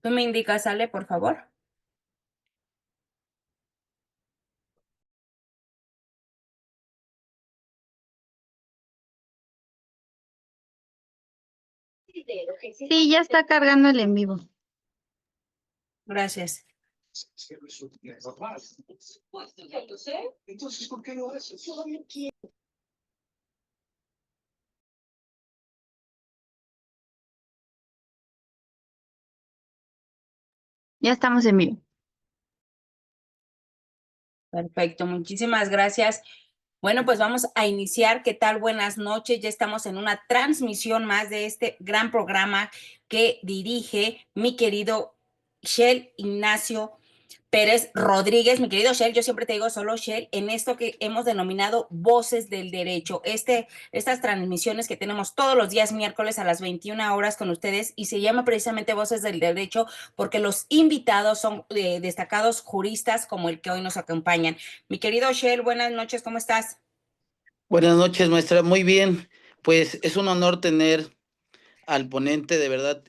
Tú me indicas, Ale, por favor. Sí, ya está cargando el en vivo. Gracias. Ya estamos en vivo. Perfecto, muchísimas gracias. Bueno, pues vamos a iniciar. ¿Qué tal? Buenas noches. Ya estamos en una transmisión más de este gran programa que dirige mi querido Shell Ignacio Pérez Rodríguez. Mi querido Shell, yo siempre te digo solo Shell, en esto que hemos denominado Voces del Derecho. Estas transmisiones que tenemos todos los días miércoles a las 21 horas con ustedes, y se llama precisamente Voces del Derecho porque los invitados son destacados juristas como el que hoy nos acompañan. Mi querido Shell, buenas noches, ¿cómo estás? Buenas noches, maestra. Muy bien. Pues es un honor tener al ponente, de verdad,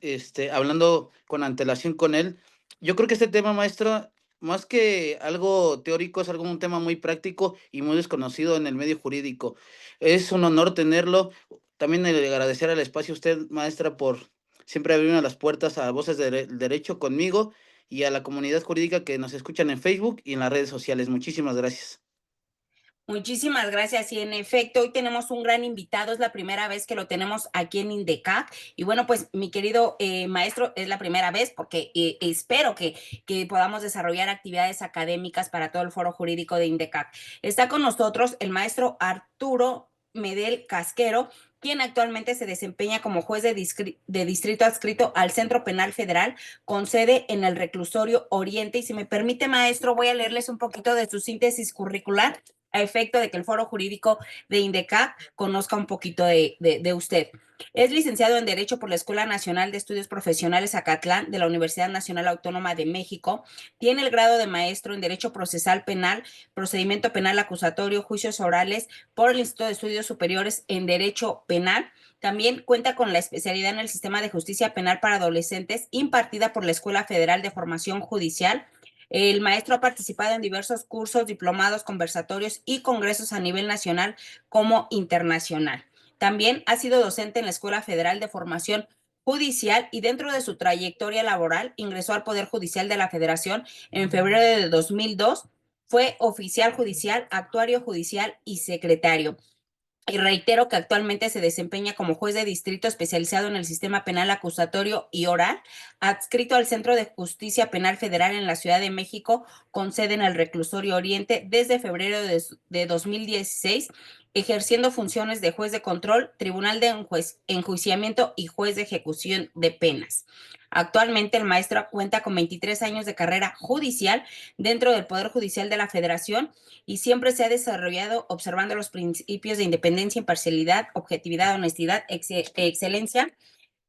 hablando con antelación con él. Yo creo que este tema, maestro, más que algo teórico, es un tema muy práctico y muy desconocido en el medio jurídico. Es un honor tenerlo. También agradecer al espacio a usted, maestra, por siempre abrirme las puertas a Voces del Derecho conmigo y a la comunidad jurídica que nos escuchan en Facebook y en las redes sociales. Muchísimas gracias. Muchísimas gracias. Y en efecto, hoy tenemos un gran invitado. Es la primera vez que lo tenemos aquí en INDECAC. Y bueno, pues mi querido maestro, es la primera vez porque espero que podamos desarrollar actividades académicas para todo el foro jurídico de INDECAC. Está con nosotros el maestro Arturo Medel Casquero, quien actualmente se desempeña como juez de distrito adscrito al Centro Penal Federal, con sede en el Reclusorio Oriente. Y si me permite, maestro, voy a leerles un poquito de su síntesis curricular a efecto de que el foro jurídico de INDECAC conozca un poquito de usted. Es licenciado en Derecho por la Escuela Nacional de Estudios Profesionales Acatlán de la Universidad Nacional Autónoma de México. Tiene el grado de maestro en Derecho Procesal Penal, Procedimiento Penal Acusatorio, Juicios Orales por el Instituto de Estudios Superiores en Derecho Penal. También cuenta con la especialidad en el Sistema de Justicia Penal para Adolescentes, impartida por la Escuela Federal de Formación Judicial. El maestro ha participado en diversos cursos, diplomados, conversatorios y congresos a nivel nacional como internacional. También ha sido docente en la Escuela Federal de Formación Judicial, y dentro de su trayectoria laboral ingresó al Poder Judicial de la Federación en febrero de 2002. Fue oficial judicial, actuario judicial y secretario. Y reitero que actualmente se desempeña como juez de distrito especializado en el sistema penal acusatorio y oral, adscrito al Centro de Justicia Penal Federal en la Ciudad de México, con sede en el Reclusorio Oriente desde febrero de 2016, ejerciendo funciones de juez de control, tribunal de enjuiciamiento y juez de ejecución de penas. Actualmente el maestro cuenta con 23 años de carrera judicial dentro del Poder Judicial de la Federación, y siempre se ha desarrollado observando los principios de independencia, imparcialidad, objetividad, honestidad, excelencia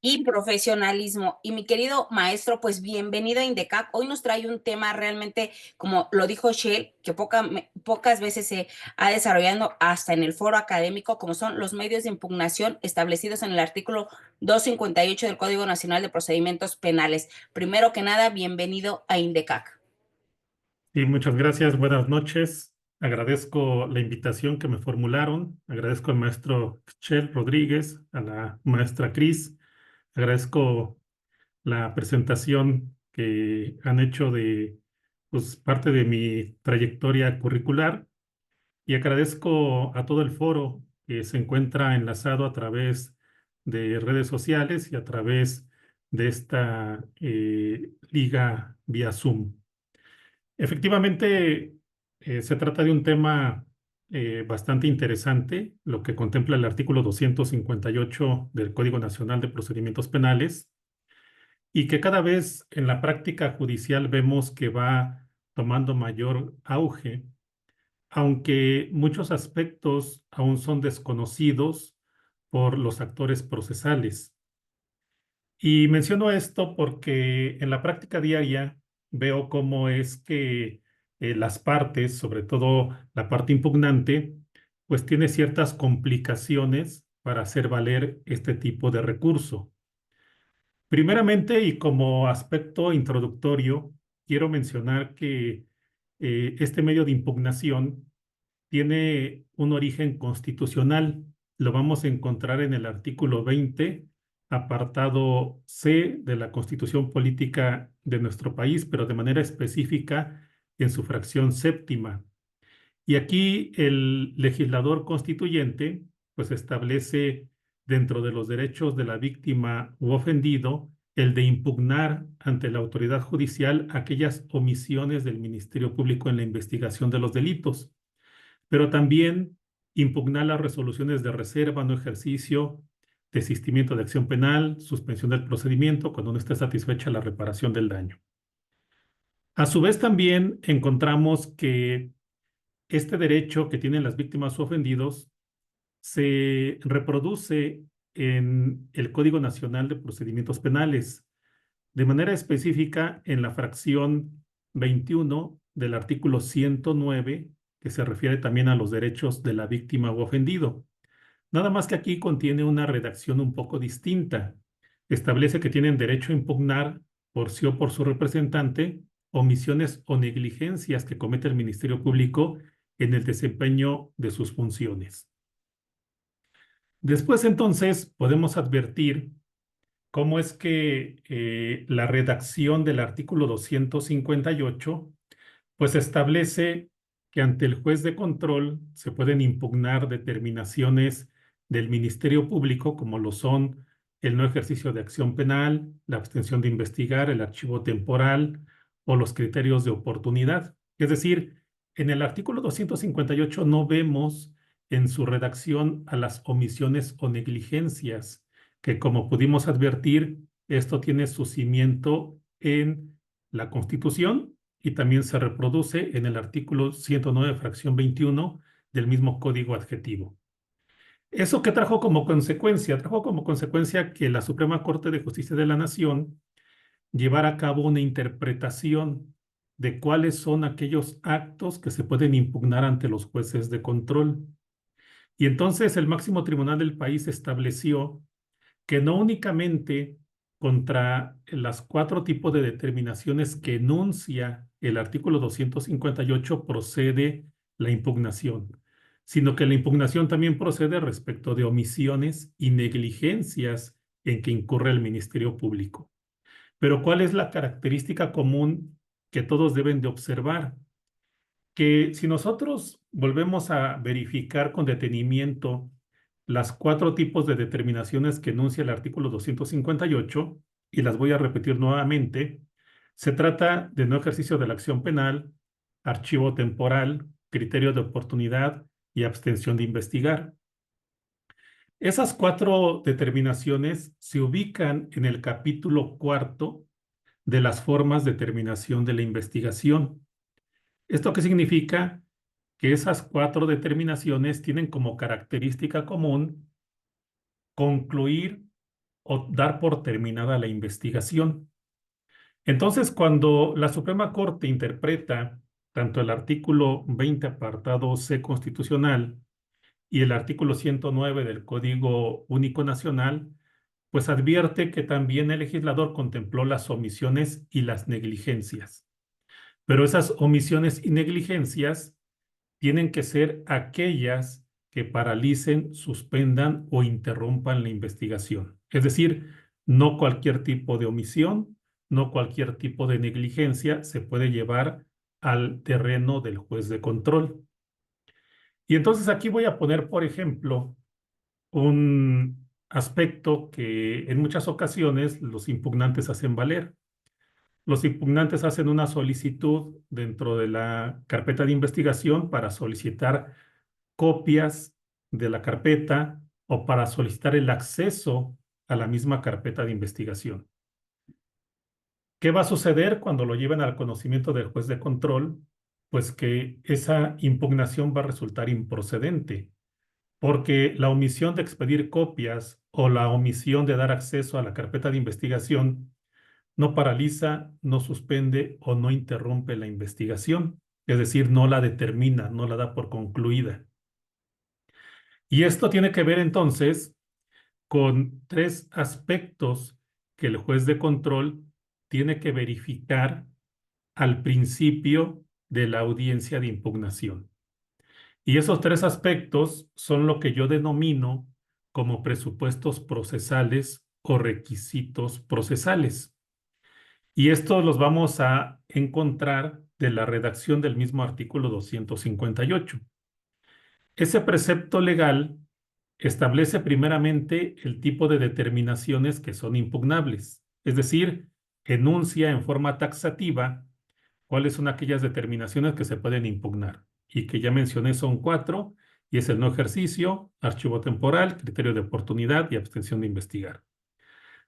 y profesionalismo. Y mi querido maestro, pues bienvenido a INDECAC. Hoy nos trae un tema realmente, como lo dijo Shell, que pocas veces se ha desarrollado hasta en el foro académico, como son los medios de impugnación establecidos en el artículo 258 del Código Nacional de Procedimientos Penales. Primero que nada, bienvenido a INDECAC. Sí, muchas gracias. Buenas noches. Agradezco la invitación que me formularon. Agradezco al maestro Chel Rodríguez, a la maestra Cris. Agradezco la presentación que han hecho de pues, parte de mi trayectoria curricular, y agradezco a todo el foro que se encuentra enlazado a través de redes sociales y a través de esta liga vía Zoom. Efectivamente, se trata de un tema bastante interesante, lo que contempla el artículo 258 del Código Nacional de Procedimientos Penales, y que cada vez en la práctica judicial vemos que va tomando mayor auge, aunque muchos aspectos aún son desconocidos por los actores procesales. Y menciono esto porque en la práctica diaria veo cómo es que las partes, sobre todo la parte impugnante, pues tiene ciertas complicaciones para hacer valer este tipo de recurso. Primeramente, y como aspecto introductorio, quiero mencionar que este medio de impugnación tiene un origen constitucional. Lo vamos a encontrar en el artículo 20, apartado C de la Constitución Política de nuestro país, pero de manera específica en su fracción séptima. Y aquí el legislador constituyente pues establece dentro de los derechos de la víctima u ofendido el de impugnar ante la autoridad judicial aquellas omisiones del Ministerio Público en la investigación de los delitos, pero también impugnar las resoluciones de reserva, no ejercicio, desistimiento de acción penal, suspensión del procedimiento cuando no esté satisfecha la reparación del daño. A su vez también encontramos que este derecho que tienen las víctimas o ofendidos se reproduce en el Código Nacional de Procedimientos Penales, de manera específica en la fracción 21 del artículo 109, que se refiere también a los derechos de la víctima o ofendido. Nada más que aquí contiene una redacción un poco distinta. Establece que tienen derecho a impugnar por sí o por su representante omisiones o negligencias que comete el Ministerio Público en el desempeño de sus funciones. Después, entonces, podemos advertir cómo es que la redacción del artículo 258 pues establece que ante el juez de control se pueden impugnar determinaciones del Ministerio Público, como lo son el no ejercicio de acción penal, la abstención de investigar, el archivo temporal o los criterios de oportunidad. Es decir, en el artículo 258 no vemos en su redacción a las omisiones o negligencias, que como pudimos advertir, esto tiene su cimiento en la Constitución y también se reproduce en el artículo 109, fracción 21 del mismo código adjetivo. ¿Eso qué trajo como consecuencia? Trajo como consecuencia que la Suprema Corte de Justicia de la Nación llevara a cabo una interpretación de cuáles son aquellos actos que se pueden impugnar ante los jueces de control. Y entonces el máximo tribunal del país estableció que no únicamente contra las 4 tipos de determinaciones que enuncia el artículo 258 procede la impugnación, sino que la impugnación también procede respecto de omisiones y negligencias en que incurre el Ministerio Público. Pero ¿cuál es la característica común que todos deben de observar? Que si nosotros volvemos a verificar con detenimiento las 4 tipos de determinaciones que enuncia el artículo 258, y las voy a repetir nuevamente, se trata de no ejercicio de la acción penal, archivo temporal, criterio de oportunidad y abstención de investigar. Esas 4 determinaciones se ubican en el capítulo 4 de las formas de terminación de la investigación. ¿Esto qué significa? Que esas 4 determinaciones tienen como característica común concluir o dar por terminada la investigación. Entonces, cuando la Suprema Corte interpreta tanto el artículo 20, apartado C constitucional, y el artículo 109 del Código Único Nacional, pues advierte que también el legislador contempló las omisiones y las negligencias. Pero esas omisiones y negligencias tienen que ser aquellas que paralicen, suspendan o interrumpan la investigación. Es decir, no cualquier tipo de omisión, no cualquier tipo de negligencia se puede llevar al terreno del juez de control. Y entonces aquí voy a poner, por ejemplo, un aspecto que en muchas ocasiones los impugnantes hacen valer. Los impugnantes hacen una solicitud dentro de la carpeta de investigación para solicitar copias de la carpeta o para solicitar el acceso a la misma carpeta de investigación. ¿Qué va a suceder cuando lo lleven al conocimiento del juez de control? Pues que esa impugnación va a resultar improcedente, porque la omisión de expedir copias o la omisión de dar acceso a la carpeta de investigación no paraliza, no suspende o no interrumpe la investigación, es decir, no la determina, no la da por concluida. Y esto tiene que ver entonces con 3 aspectos que el juez de control tiene que verificar al principio de la audiencia de impugnación. Y esos tres aspectos son lo que yo denomino como presupuestos procesales o requisitos procesales. Y estos los vamos a encontrar de la redacción del mismo artículo 258. Ese precepto legal establece primeramente el tipo de determinaciones que son impugnables, es decir, enuncia en forma taxativa cuáles son aquellas determinaciones que se pueden impugnar y que ya mencioné son 4, y es el no ejercicio, archivo temporal, criterio de oportunidad y abstención de investigar.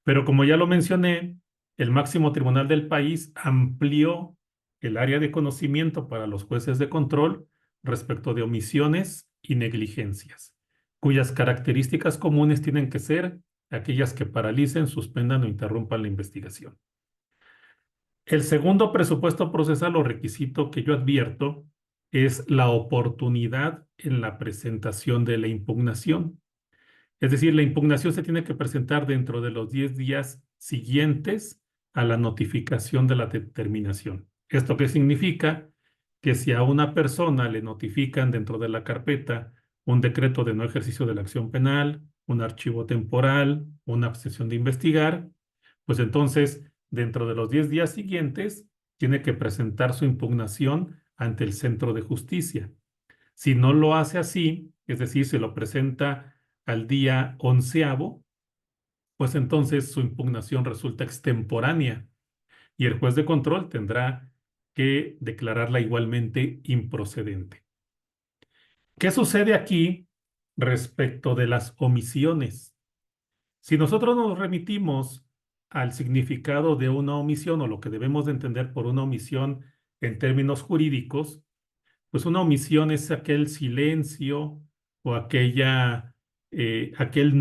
Pero como ya lo mencioné, el máximo tribunal del país amplió el área de conocimiento para los jueces de control respecto de omisiones y negligencias, cuyas características comunes tienen que ser aquellas que paralicen, suspendan o interrumpan la investigación. El segundo presupuesto procesal o requisito que yo advierto es la oportunidad en la presentación de la impugnación. Es decir, la impugnación se tiene que presentar dentro de los 10 días siguientes a la notificación de la determinación. ¿Esto qué significa? Que si a una persona le notifican dentro de la carpeta un decreto de no ejercicio de la acción penal, un archivo temporal, una abstención de investigar, pues entonces, dentro de los 10 días siguientes, tiene que presentar su impugnación ante el centro de justicia. Si no lo hace así, es decir, se lo presenta al día 11º, pues entonces su impugnación resulta extemporánea y el juez de control tendrá que declararla igualmente improcedente. ¿Qué sucede aquí respecto de las omisiones? Si nosotros nos remitimos al significado de una omisión o lo que debemos de entender por una omisión en términos jurídicos, pues una omisión es aquel silencio o aquel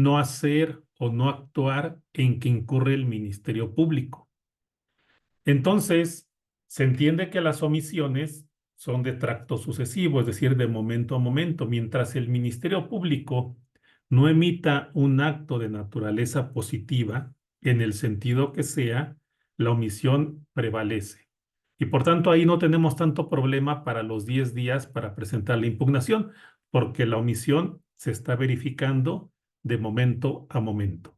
no hacer o no actuar en que incurre el Ministerio Público. Entonces, se entiende que las omisiones son de tracto sucesivo, es decir, de momento a momento, mientras el Ministerio Público no emita un acto de naturaleza positiva, en el sentido que sea, la omisión prevalece. Y por tanto, ahí no tenemos tanto problema para los 10 días para presentar la impugnación, porque la omisión se está verificando de momento a momento.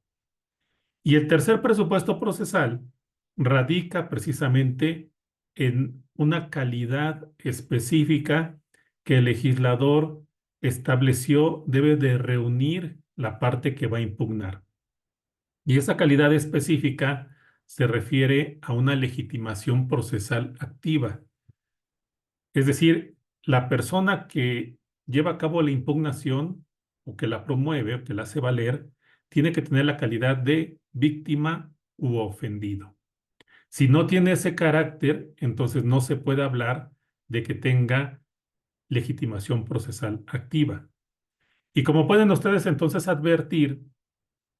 Y el tercer presupuesto procesal radica precisamente en una calidad específica que el legislador estableció debe de reunir la parte que va a impugnar. Y esa calidad específica se refiere a una legitimación procesal activa. Es decir, la persona que lleva a cabo la impugnación o que la promueve o que la hace valer, tiene que tener la calidad de víctima u ofendido. Si no tiene ese carácter, entonces no se puede hablar de que tenga legitimación procesal activa. Y como pueden ustedes entonces advertir,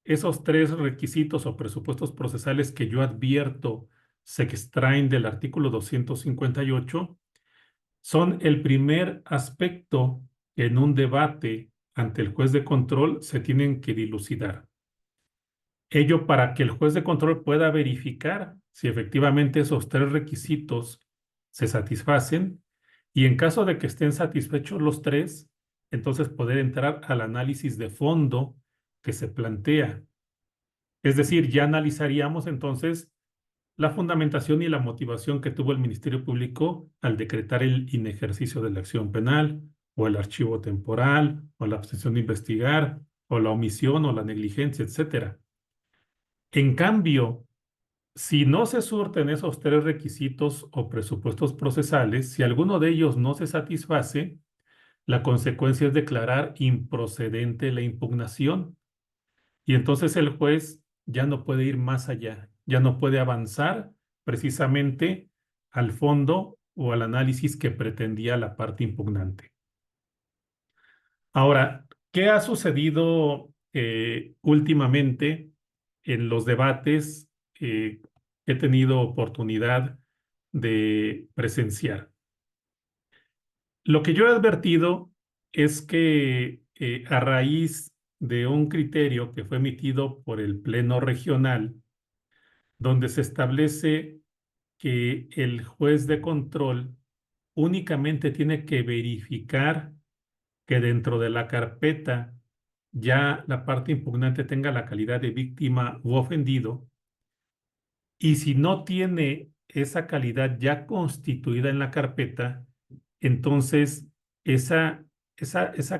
esos 3 requisitos o presupuestos procesales que yo advierto se extraen del artículo 258 son el primer aspecto que en un debate ante el juez de control se tienen que dilucidar. Ello para que el juez de control pueda verificar si efectivamente esos 3 requisitos se satisfacen y en caso de que estén satisfechos los 3, entonces poder entrar al análisis de fondo que se plantea. Es decir, ya analizaríamos entonces la fundamentación y la motivación que tuvo el Ministerio Público al decretar el inejercicio de la acción penal, o el archivo temporal, o la abstención de investigar, o la omisión, o la negligencia, etc. En cambio, si no se surten esos 3 requisitos o presupuestos procesales, si alguno de ellos no se satisface, la consecuencia es declarar improcedente la impugnación. Y entonces el juez ya no puede ir más allá, ya no puede avanzar precisamente al fondo o al análisis que pretendía la parte impugnante. Ahora, ¿qué ha sucedido últimamente en los debates que he tenido oportunidad de presenciar? Lo que yo he advertido es que a raíz de un criterio que fue emitido por el Pleno Regional, donde se establece que el juez de control únicamente tiene que verificar que dentro de la carpeta ya la parte impugnante tenga la calidad de víctima u ofendido, y si no tiene esa calidad ya constituida en la carpeta, entonces esa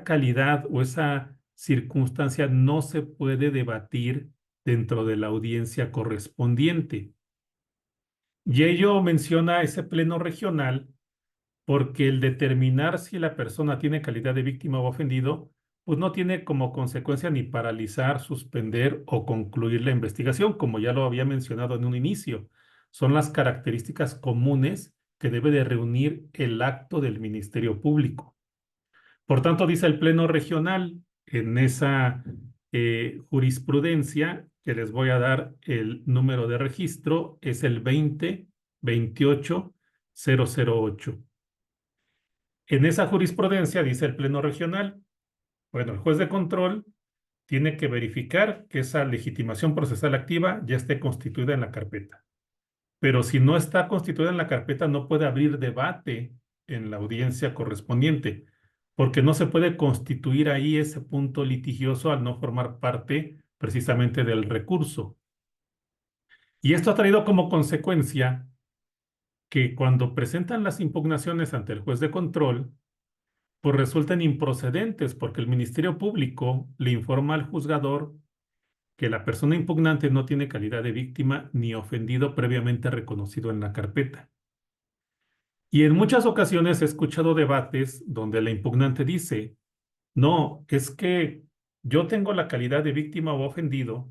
calidad o esa circunstancia no se puede debatir dentro de la audiencia correspondiente. Y ello menciona ese pleno regional porque el determinar si la persona tiene calidad de víctima o ofendido, pues no tiene como consecuencia ni paralizar, suspender o concluir la investigación, como ya lo había mencionado en un inicio. Son las características comunes que debe de reunir el acto del Ministerio Público. Por tanto, dice el Pleno Regional en esa jurisprudencia, que les voy a dar el número de registro, es el 20-28-008. En esa jurisprudencia dice el Pleno Regional, bueno, el juez de control tiene que verificar que esa legitimación procesal activa ya esté constituida en la carpeta. Pero si no está constituida en la carpeta, no puede abrir debate en la audiencia correspondiente, porque no se puede constituir ahí ese punto litigioso al no formar parte precisamente del recurso. Y esto ha traído como consecuencia que cuando presentan las impugnaciones ante el juez de control, pues resultan improcedentes porque el Ministerio Público le informa al juzgador que la persona impugnante no tiene calidad de víctima ni ofendido previamente reconocido en la carpeta. Y en muchas ocasiones he escuchado debates donde la impugnante dice, no, es que yo tengo la calidad de víctima o ofendido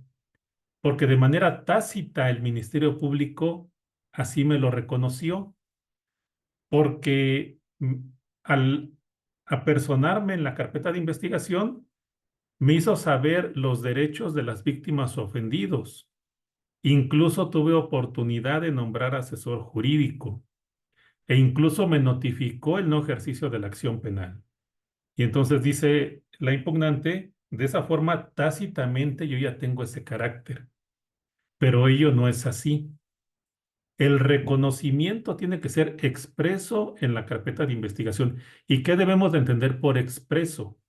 porque de manera tácita el Ministerio Público así me lo reconoció, porque al apersonarme en la carpeta de investigación, me hizo saber los derechos de las víctimas ofendidos. Incluso tuve oportunidad de nombrar asesor jurídico e incluso me notificó el no ejercicio de la acción penal. Y entonces dice la impugnante, de esa forma tácitamente yo ya tengo ese carácter, pero ello no es así. El reconocimiento tiene que ser expreso en la carpeta de investigación. ¿Y qué debemos de entender por expreso?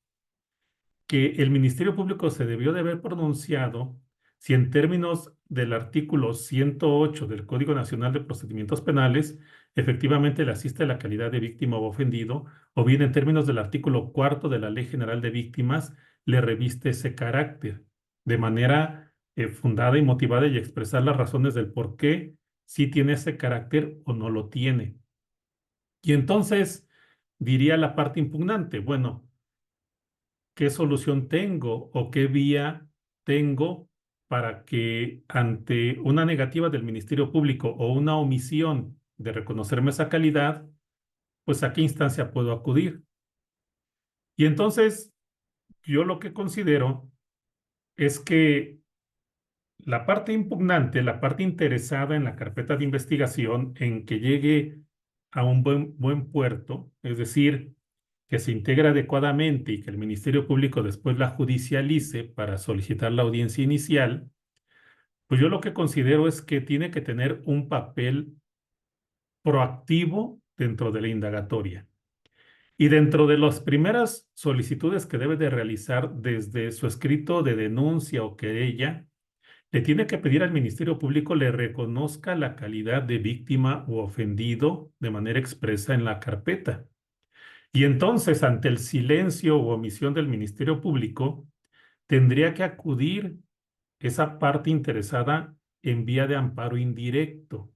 Que el Ministerio Público se debió de haber pronunciado si en términos del artículo 108 del Código Nacional de Procedimientos Penales efectivamente le asiste la calidad de víctima o ofendido, o bien en términos del artículo 4 de la Ley General de Víctimas le reviste ese carácter de manera fundada y motivada, y expresar las razones del por qué sí tiene ese carácter o no lo tiene. Y entonces diría la parte impugnante, bueno, ¿qué solución tengo o qué vía tengo para que ante una negativa del Ministerio Público o una omisión de reconocerme esa calidad, pues a qué instancia puedo acudir? Y entonces yo lo que considero es que la parte impugnante, la parte interesada en la carpeta de investigación en que llegue a un buen puerto, es decir, que se integre adecuadamente y que el Ministerio Público después la judicialice para solicitar la audiencia inicial, pues yo lo que considero es que tiene que tener un papel proactivo dentro de la indagatoria. Y dentro de las primeras solicitudes que debe de realizar desde su escrito de denuncia o querella, le tiene que pedir al Ministerio Público le reconozca la calidad de víctima o ofendido de manera expresa en la carpeta. Y entonces, ante el silencio u omisión del Ministerio Público, tendría que acudir esa parte interesada en vía de amparo indirecto.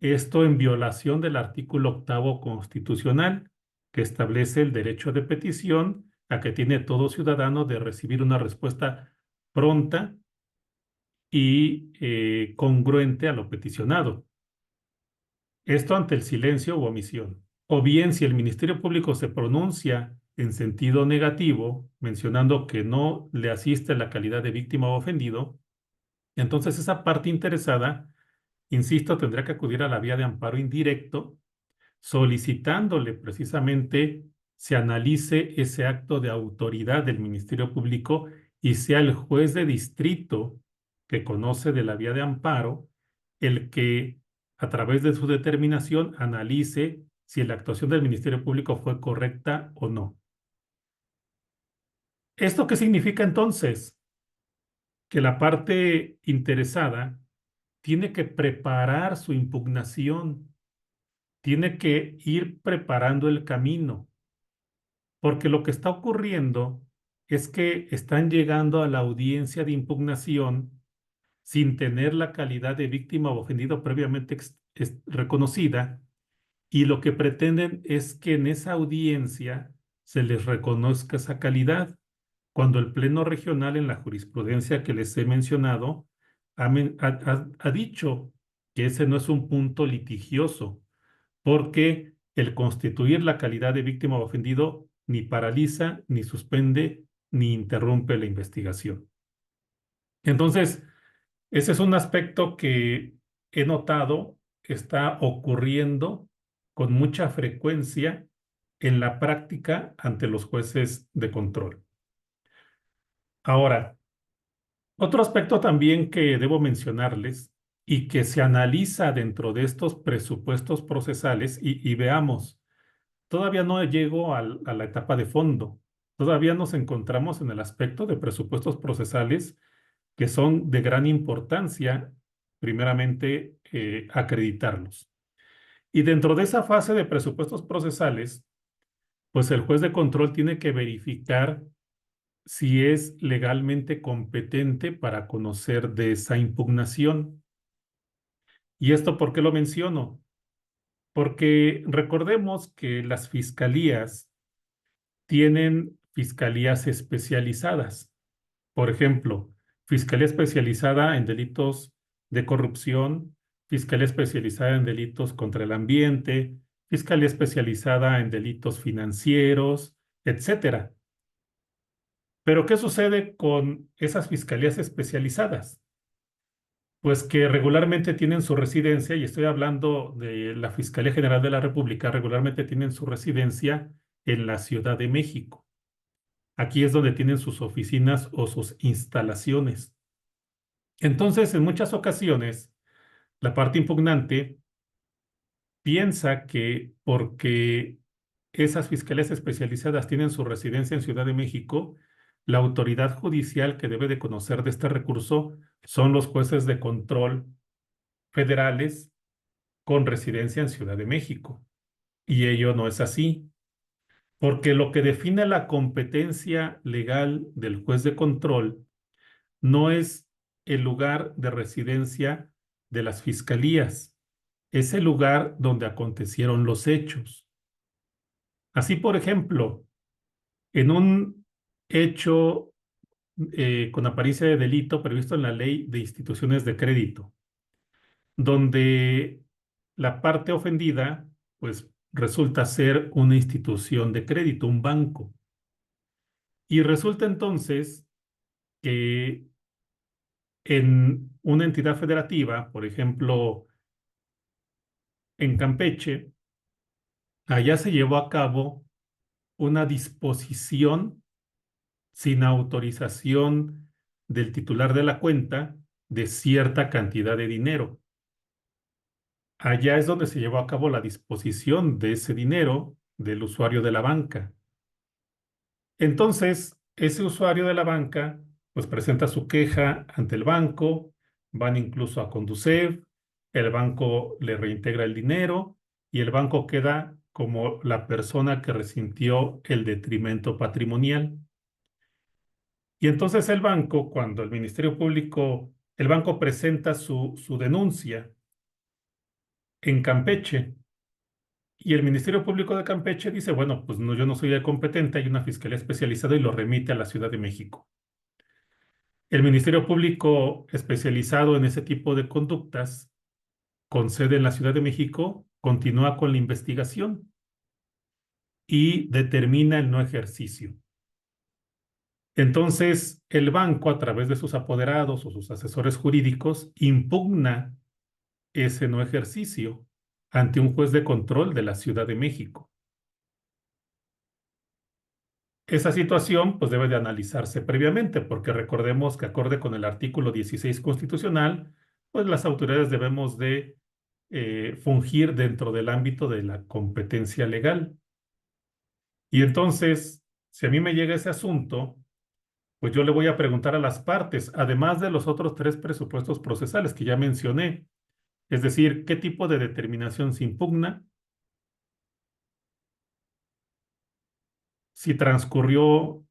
Esto en violación del artículo 8º constitucional, que establece el derecho de petición a que tiene todo ciudadano de recibir una respuesta pronta y congruente a lo peticionado. Esto ante el silencio u omisión. O bien, si el Ministerio Público se pronuncia en sentido negativo, mencionando que no le asiste la calidad de víctima o ofendido, entonces esa parte interesada, insisto, tendrá que acudir a la vía de amparo indirecto, solicitándole precisamente se analice ese acto de autoridad del Ministerio Público y sea el juez de distrito que conoce de la vía de amparo el que a través de su determinación analice si la actuación del Ministerio Público fue correcta o no. ¿Esto qué significa entonces? Que la parte interesada tiene que preparar su impugnación, tiene que ir preparando el camino, porque lo que está ocurriendo es que están llegando a la audiencia de impugnación sin tener la calidad de víctima o ofendido previamente reconocida, y lo que pretenden es que en esa audiencia se les reconozca esa calidad, cuando el Pleno Regional en la jurisprudencia que les he mencionado ha dicho que ese no es un punto litigioso, porque el constituir la calidad de víctima o ofendido ni paraliza, ni suspende, ni interrumpe la investigación. Entonces, ese es un aspecto que he notado que está ocurriendo con mucha frecuencia en la práctica ante los jueces de control. Ahora, otro aspecto también que debo mencionarles y que se analiza dentro de estos presupuestos procesales, y veamos, todavía no llego a la etapa de fondo, todavía nos encontramos en el aspecto de presupuestos procesales que son de gran importancia, primeramente, acreditarlos. Y dentro de esa fase de presupuestos procesales, pues el juez de control tiene que verificar si es legalmente competente para conocer de esa impugnación. ¿Y esto por qué lo menciono? Porque recordemos que las fiscalías tienen fiscalías especializadas. Por ejemplo, fiscalía especializada en delitos de corrupción, fiscalía especializada en delitos contra el ambiente, fiscalía especializada en delitos financieros, etcétera. Pero ¿qué sucede con esas fiscalías especializadas? Pues que regularmente tienen su residencia, y estoy hablando de la Fiscalía General de la República, regularmente tienen su residencia en la Ciudad de México. Aquí es donde tienen sus oficinas o sus instalaciones. Entonces, en muchas ocasiones, la parte impugnante piensa que porque esas fiscalías especializadas tienen su residencia en Ciudad de México, la autoridad judicial que debe de conocer de este recurso son los jueces de control federales con residencia en Ciudad de México. Y ello no es así, porque lo que define la competencia legal del juez de control no es el lugar de residencia de las fiscalías, es el lugar donde acontecieron los hechos. Así, por ejemplo, en un hecho con apariencia de delito previsto en la Ley de Instituciones de Crédito, donde la parte ofendida, pues, resulta ser una institución de crédito, un banco. Y resulta entonces que en una entidad federativa, por ejemplo, en Campeche, allá se llevó a cabo una disposición sin autorización del titular de la cuenta de cierta cantidad de dinero. Allá es donde se llevó a cabo la disposición de ese dinero del usuario de la banca. Entonces, ese usuario de la banca pues presenta su queja ante el banco, van incluso a Conducef, el banco le reintegra el dinero y el banco queda como la persona que resintió el detrimento patrimonial. Y entonces el banco, cuando el Ministerio Público, el banco presenta su denuncia en Campeche, y el Ministerio Público de Campeche dice, bueno, pues no, yo no soy el competente, hay una fiscalía especializada, y lo remite a la Ciudad de México. El Ministerio Público especializado en ese tipo de conductas, con sede en la Ciudad de México, continúa con la investigación y determina el no ejercicio. Entonces, el banco, a través de sus apoderados o sus asesores jurídicos, impugna ese no ejercicio ante un juez de control de la Ciudad de México. esa situación pues debe de analizarse previamente, porque recordemos que acorde con el artículo 16 constitucional, pues las autoridades debemos de fungir dentro del ámbito de la competencia legal. Y entonces, si a mí me llega ese asunto, pues yo le voy a preguntar a las partes, además de los otros 3 presupuestos procesales que ya mencioné, es decir, qué tipo de determinación se impugna, si transcurrió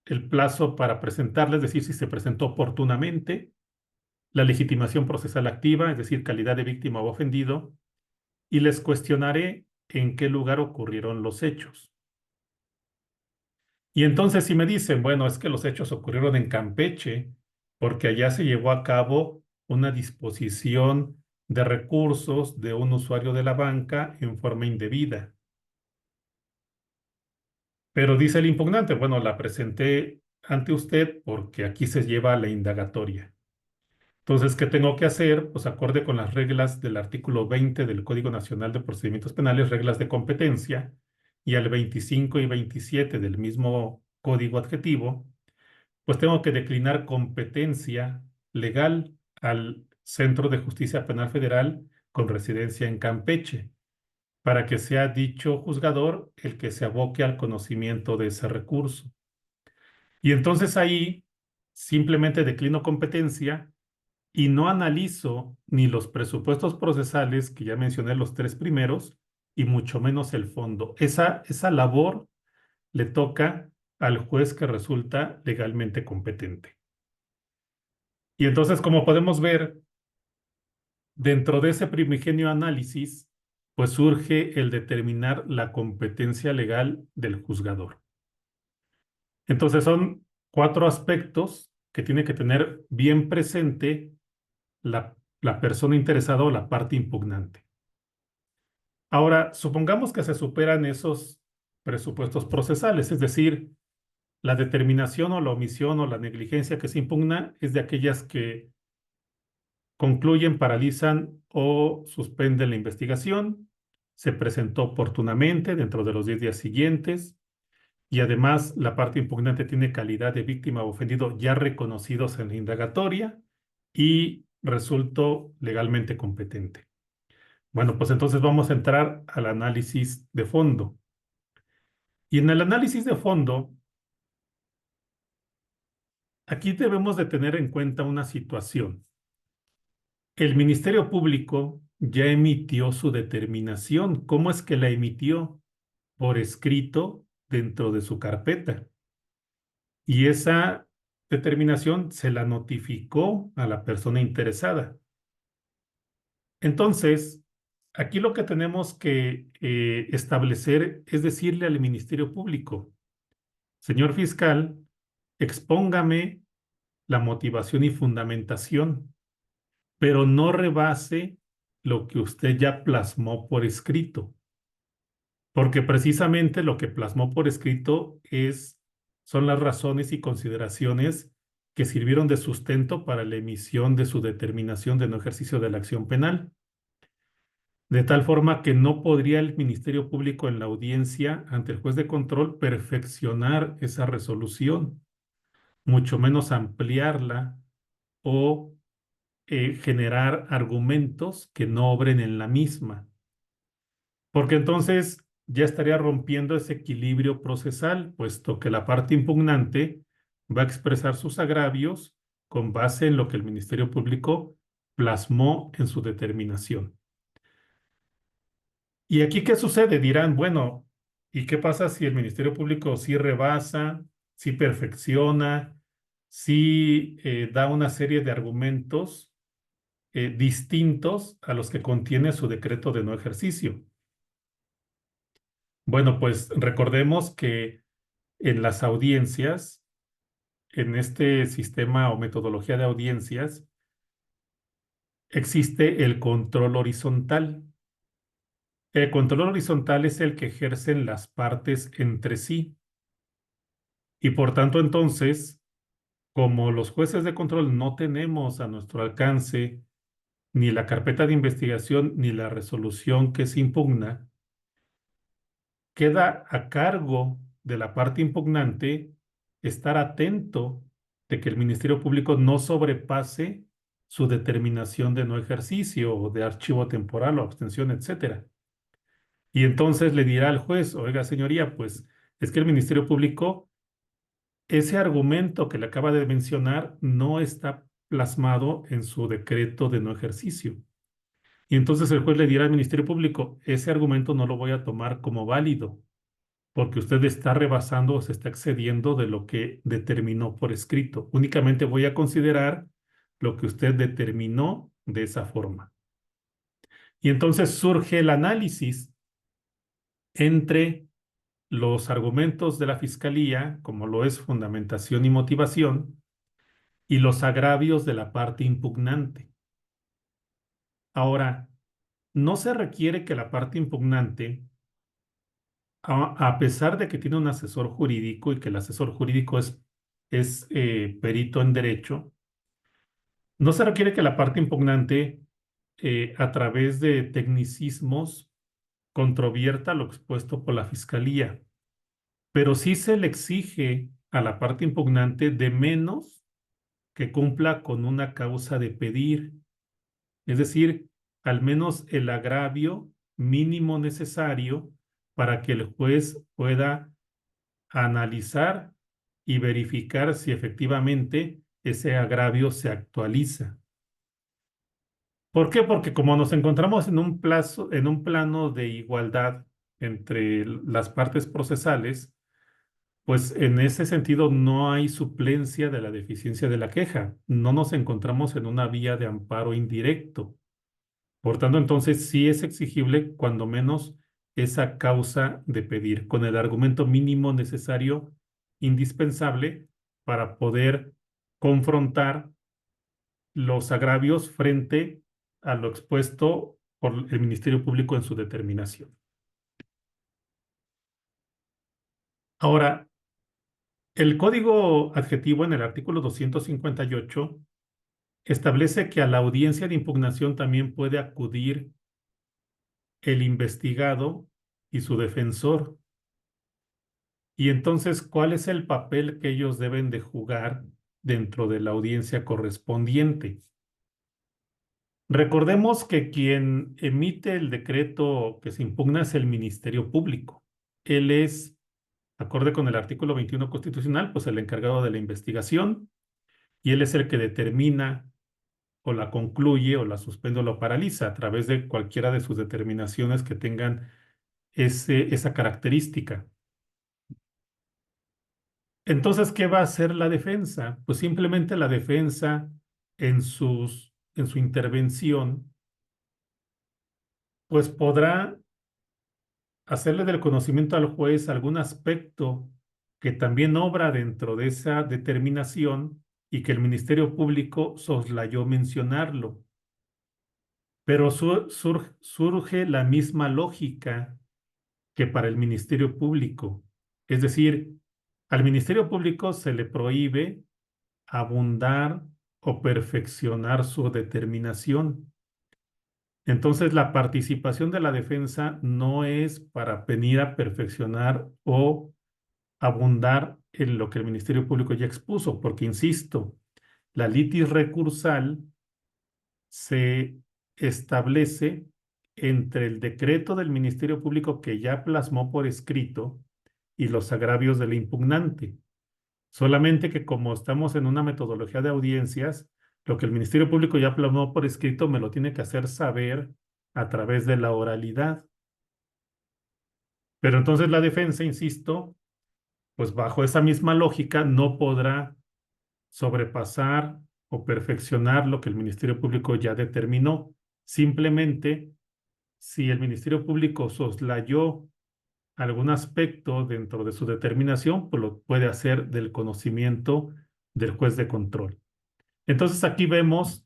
el plazo para presentarla, es decir, si se presentó oportunamente, la legitimación procesal activa, es decir, calidad de víctima o ofendido, y les cuestionaré en qué lugar ocurrieron los hechos. Y entonces si me dicen, bueno, es que los hechos ocurrieron en Campeche, porque allá se llevó a cabo una disposición de recursos de un usuario de la banca en forma indebida. Pero dice el impugnante, bueno, la presenté ante usted porque aquí se lleva la indagatoria. Entonces, ¿qué tengo que hacer? Pues acorde con las reglas del artículo 20 del Código Nacional de Procedimientos Penales, reglas de competencia, y al 25 y 27 del mismo código adjetivo, pues tengo que declinar competencia legal al Centro de Justicia Penal Federal con residencia en Campeche, para que sea dicho juzgador el que se aboque al conocimiento de ese recurso. Y entonces ahí simplemente declino competencia y no analizo ni los presupuestos procesales, que ya mencioné los 3 primeros, y mucho menos el fondo. Esa labor le toca al juez que resulta legalmente competente. Y entonces, como podemos ver, dentro de ese primigenio análisis, pues surge el determinar la competencia legal del juzgador. Entonces son 4 aspectos que tiene que tener bien presente la persona interesada o la parte impugnante. Ahora, supongamos que se superan esos presupuestos procesales, es decir, la determinación o la omisión o la negligencia que se impugna es de aquellas que concluyen, paralizan o suspenden la investigación, se presentó oportunamente dentro de los 10 días siguientes y además la parte impugnante tiene calidad de víctima o ofendido ya reconocidos en la indagatoria y resultó legalmente competente. Bueno, pues entonces vamos a entrar al análisis de fondo. Y en el análisis de fondo, aquí debemos de tener en cuenta una situación. El Ministerio Público ya emitió su determinación. ¿Cómo es que la emitió? Por escrito dentro de su carpeta. Y esa determinación se la notificó a la persona interesada. Entonces, aquí lo que tenemos que establecer es decirle al Ministerio Público, señor fiscal, expóngame la motivación y fundamentación, pero no rebase lo que usted ya plasmó por escrito, porque precisamente lo que plasmó por escrito son las razones y consideraciones que sirvieron de sustento para la emisión de su determinación de no ejercicio de la acción penal. De tal forma que no podría el Ministerio Público en la audiencia ante el juez de control perfeccionar esa resolución, mucho menos ampliarla o generar argumentos que no obren en la misma, porque entonces ya estaría rompiendo ese equilibrio procesal, puesto que la parte impugnante va a expresar sus agravios con base en lo que el Ministerio Público plasmó en su determinación. ¿Y aquí qué sucede? Dirán, bueno, ¿y qué pasa si el Ministerio Público sí rebasa, sí perfecciona, sí da una serie de argumentos distintos a los que contiene su decreto de no ejercicio? Bueno, pues recordemos que en las audiencias, en este sistema o metodología de audiencias, existe el control horizontal. El control horizontal es el que ejercen las partes entre sí. Y por tanto, entonces, como los jueces de control no tenemos a nuestro alcance ni la carpeta de investigación ni la resolución que se impugna, queda a cargo de la parte impugnante estar atento de que el Ministerio Público no sobrepase su determinación de no ejercicio o de archivo temporal o abstención, etcétera. Y entonces le dirá al juez, oiga, señoría, pues es que el Ministerio Público, ese argumento que le acaba de mencionar no está plasmado en su decreto de no ejercicio. Y entonces el juez le dirá al Ministerio Público, ese argumento no lo voy a tomar como válido, porque usted está rebasando o se está excediendo de lo que determinó por escrito. Únicamente voy a considerar lo que usted determinó de esa forma. Y entonces surge el análisis entre los argumentos de la Fiscalía, como lo es fundamentación y motivación, y los agravios de la parte impugnante. Ahora, no se requiere que la parte impugnante, a pesar de que tiene un asesor jurídico y que el asesor jurídico es perito en derecho, no se requiere que la parte impugnante, a través de tecnicismos, controvierta lo expuesto por la Fiscalía, pero sí se le exige a la parte impugnante de menos que cumpla con una causa de pedir, es decir, al menos el agravio mínimo necesario para que el juez pueda analizar y verificar si efectivamente ese agravio se actualiza. ¿Por qué? Porque como nos encontramos en un plano de igualdad entre las partes procesales, pues en ese sentido no hay suplencia de la deficiencia de la queja. No nos encontramos en una vía de amparo indirecto. Por tanto, entonces sí es exigible cuando menos esa causa de pedir, con el argumento mínimo necesario, indispensable, para poder confrontar los agravios frente a lo expuesto por el Ministerio Público en su determinación. Ahora, el código adjetivo en el artículo 258 establece que a la audiencia de impugnación también puede acudir el investigado y su defensor. Y entonces, ¿cuál es el papel que ellos deben de jugar dentro de la audiencia correspondiente? Recordemos que quien emite el decreto que se impugna es el Ministerio Público. Él es, acorde con el artículo 21 constitucional, pues el encargado de la investigación, y él es el que determina o la concluye o la suspende o la paraliza a través de cualquiera de sus determinaciones que tengan esa característica. Entonces, ¿qué va a hacer la defensa? Pues simplemente la defensa en su intervención, pues podrá hacerle del conocimiento al juez algún aspecto que también obra dentro de esa determinación y que el Ministerio Público soslayó mencionarlo. Pero surge la misma lógica que para el Ministerio Público. Es decir, al Ministerio Público se le prohíbe abundar o perfeccionar su determinación. Entonces, la participación de la defensa no es para venir a perfeccionar o abundar en lo que el Ministerio Público ya expuso, porque, insisto, la litis recursal se establece entre el decreto del Ministerio Público que ya plasmó por escrito y los agravios del impugnante. Solamente que como estamos en una metodología de audiencias, lo que el Ministerio Público ya plasmó por escrito me lo tiene que hacer saber a través de la oralidad. Pero entonces la defensa, insisto, pues bajo esa misma lógica no podrá sobrepasar o perfeccionar lo que el Ministerio Público ya determinó. Simplemente, si el Ministerio Público soslayó algún aspecto dentro de su determinación, pues lo puede hacer del conocimiento del juez de control. Entonces aquí vemos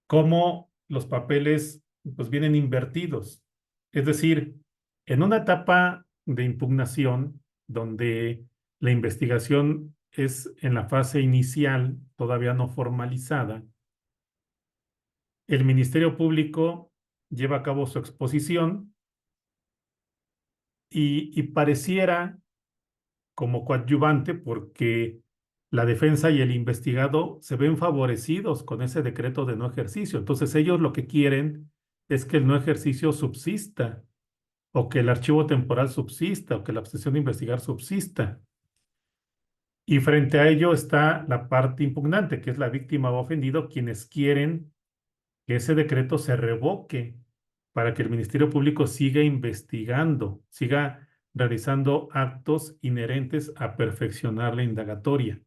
cómo los papeles pues vienen invertidos. Es decir, en una etapa de impugnación donde la investigación es en la fase inicial, todavía no formalizada, el Ministerio Público lleva a cabo su exposición y pareciera como coadyuvante porque la defensa y el investigado se ven favorecidos con ese decreto de no ejercicio. Entonces ellos lo que quieren es que el no ejercicio subsista, o que el archivo temporal subsista, o que la obsesión de investigar subsista. Y frente a ello está la parte impugnante, que es la víctima o ofendido, quienes quieren que ese decreto se revoque para que el Ministerio Público siga investigando, siga realizando actos inherentes a perfeccionar la indagatoria.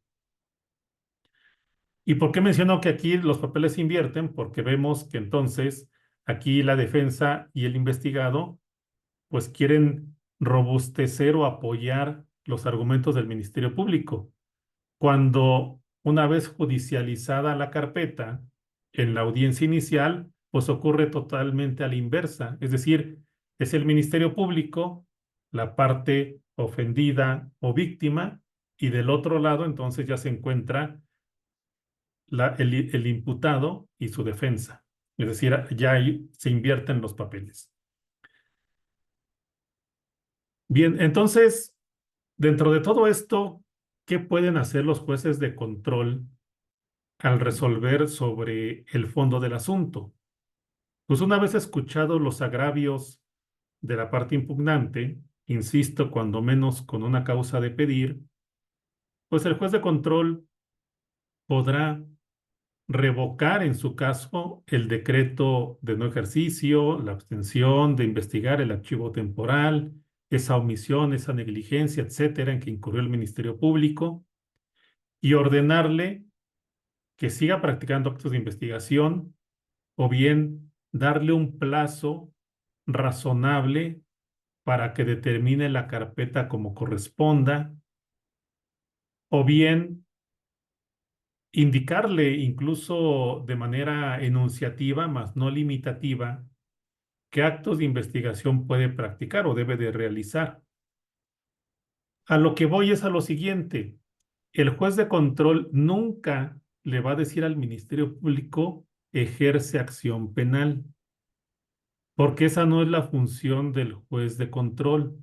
¿Y por qué menciono que aquí los papeles se invierten? Porque vemos que entonces aquí la defensa y el investigado pues quieren robustecer o apoyar los argumentos del Ministerio Público, cuando una vez judicializada la carpeta en la audiencia inicial, pues ocurre totalmente a la inversa, es decir, es el Ministerio Público la parte ofendida o víctima, y del otro lado entonces ya se encuentra el imputado y su defensa. Es decir, ya ahí se invierten los papeles. Bien, entonces, dentro de todo esto, ¿qué pueden hacer los jueces de control al resolver sobre el fondo del asunto? Pues una vez escuchados los agravios de la parte impugnante, insisto, cuando menos con una causa de pedir, pues el juez de control podrá revocar en su caso el decreto de no ejercicio, la abstención de investigar el archivo temporal, esa omisión, esa negligencia, etcétera, en que incurrió el Ministerio Público, y ordenarle que siga practicando actos de investigación, o bien darle un plazo razonable para que determine la carpeta como corresponda, o bien indicarle incluso de manera enunciativa, mas no limitativa, qué actos de investigación puede practicar o debe de realizar. A lo que voy es a lo siguiente: el juez de control nunca le va a decir al Ministerio Público ejerce acción penal, porque esa no es la función del juez de control.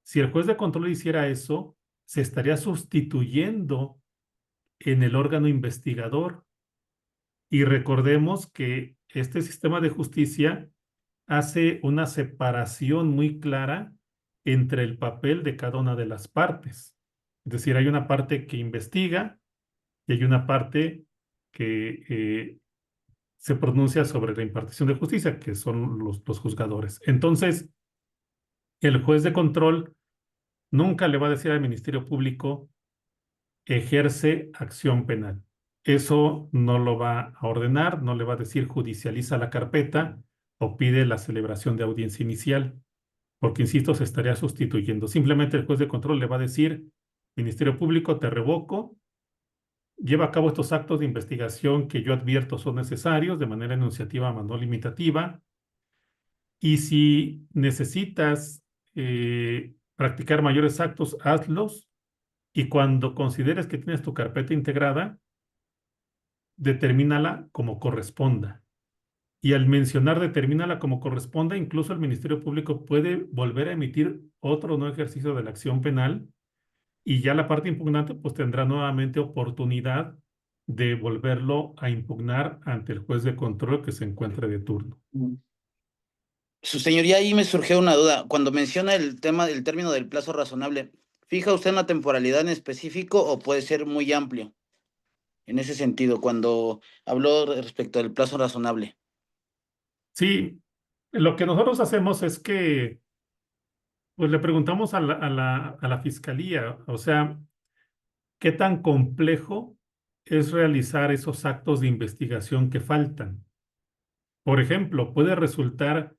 Si el juez de control hiciera eso, se estaría sustituyendo en el órgano investigador. Y recordemos que este sistema de justicia hace una separación muy clara entre el papel de cada una de las partes. Es decir, hay una parte que investiga y hay una parte que se pronuncia sobre la impartición de justicia, que son los juzgadores. Entonces, el juez de control nunca le va a decir al Ministerio Público ejerce acción penal. Eso no lo va a ordenar, no le va a decir judicializa la carpeta o pide la celebración de audiencia inicial, porque, insisto, se estaría sustituyendo. Simplemente el juez de control le va a decir, Ministerio Público, te revoco, lleva a cabo estos actos de investigación que yo advierto son necesarios de manera enunciativa, mas no limitativa, y si necesitas practicar mayores actos, hazlos, y cuando consideres que tienes tu carpeta integrada, determínala como corresponda. Y al mencionar determínala como corresponda, incluso el Ministerio Público puede volver a emitir otro no ejercicio de la acción penal, y ya la parte impugnante pues tendrá nuevamente oportunidad de volverlo a impugnar ante el juez de control que se encuentre de turno. Su señoría, ahí me surgió una duda. Cuando menciona el tema del término del plazo razonable, ¿fija usted una temporalidad en específico o puede ser muy amplio? En ese sentido, cuando habló respecto del plazo razonable. Sí, lo que nosotros hacemos es que pues le preguntamos a la fiscalía, o sea, ¿qué tan complejo es realizar esos actos de investigación que faltan? Por ejemplo, puede resultar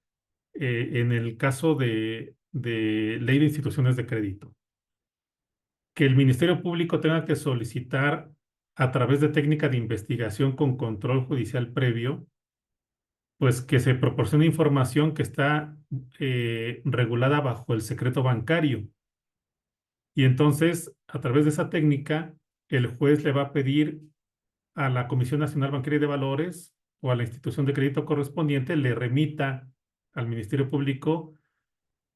en el caso de ley de instituciones de crédito, que el Ministerio Público tenga que solicitar a través de técnica de investigación con control judicial previo, pues que se proporcione información que está regulada bajo el secreto bancario. Y entonces, a través de esa técnica, el juez le va a pedir a la Comisión Nacional Bancaria y de Valores o a la institución de crédito correspondiente, le remita al Ministerio Público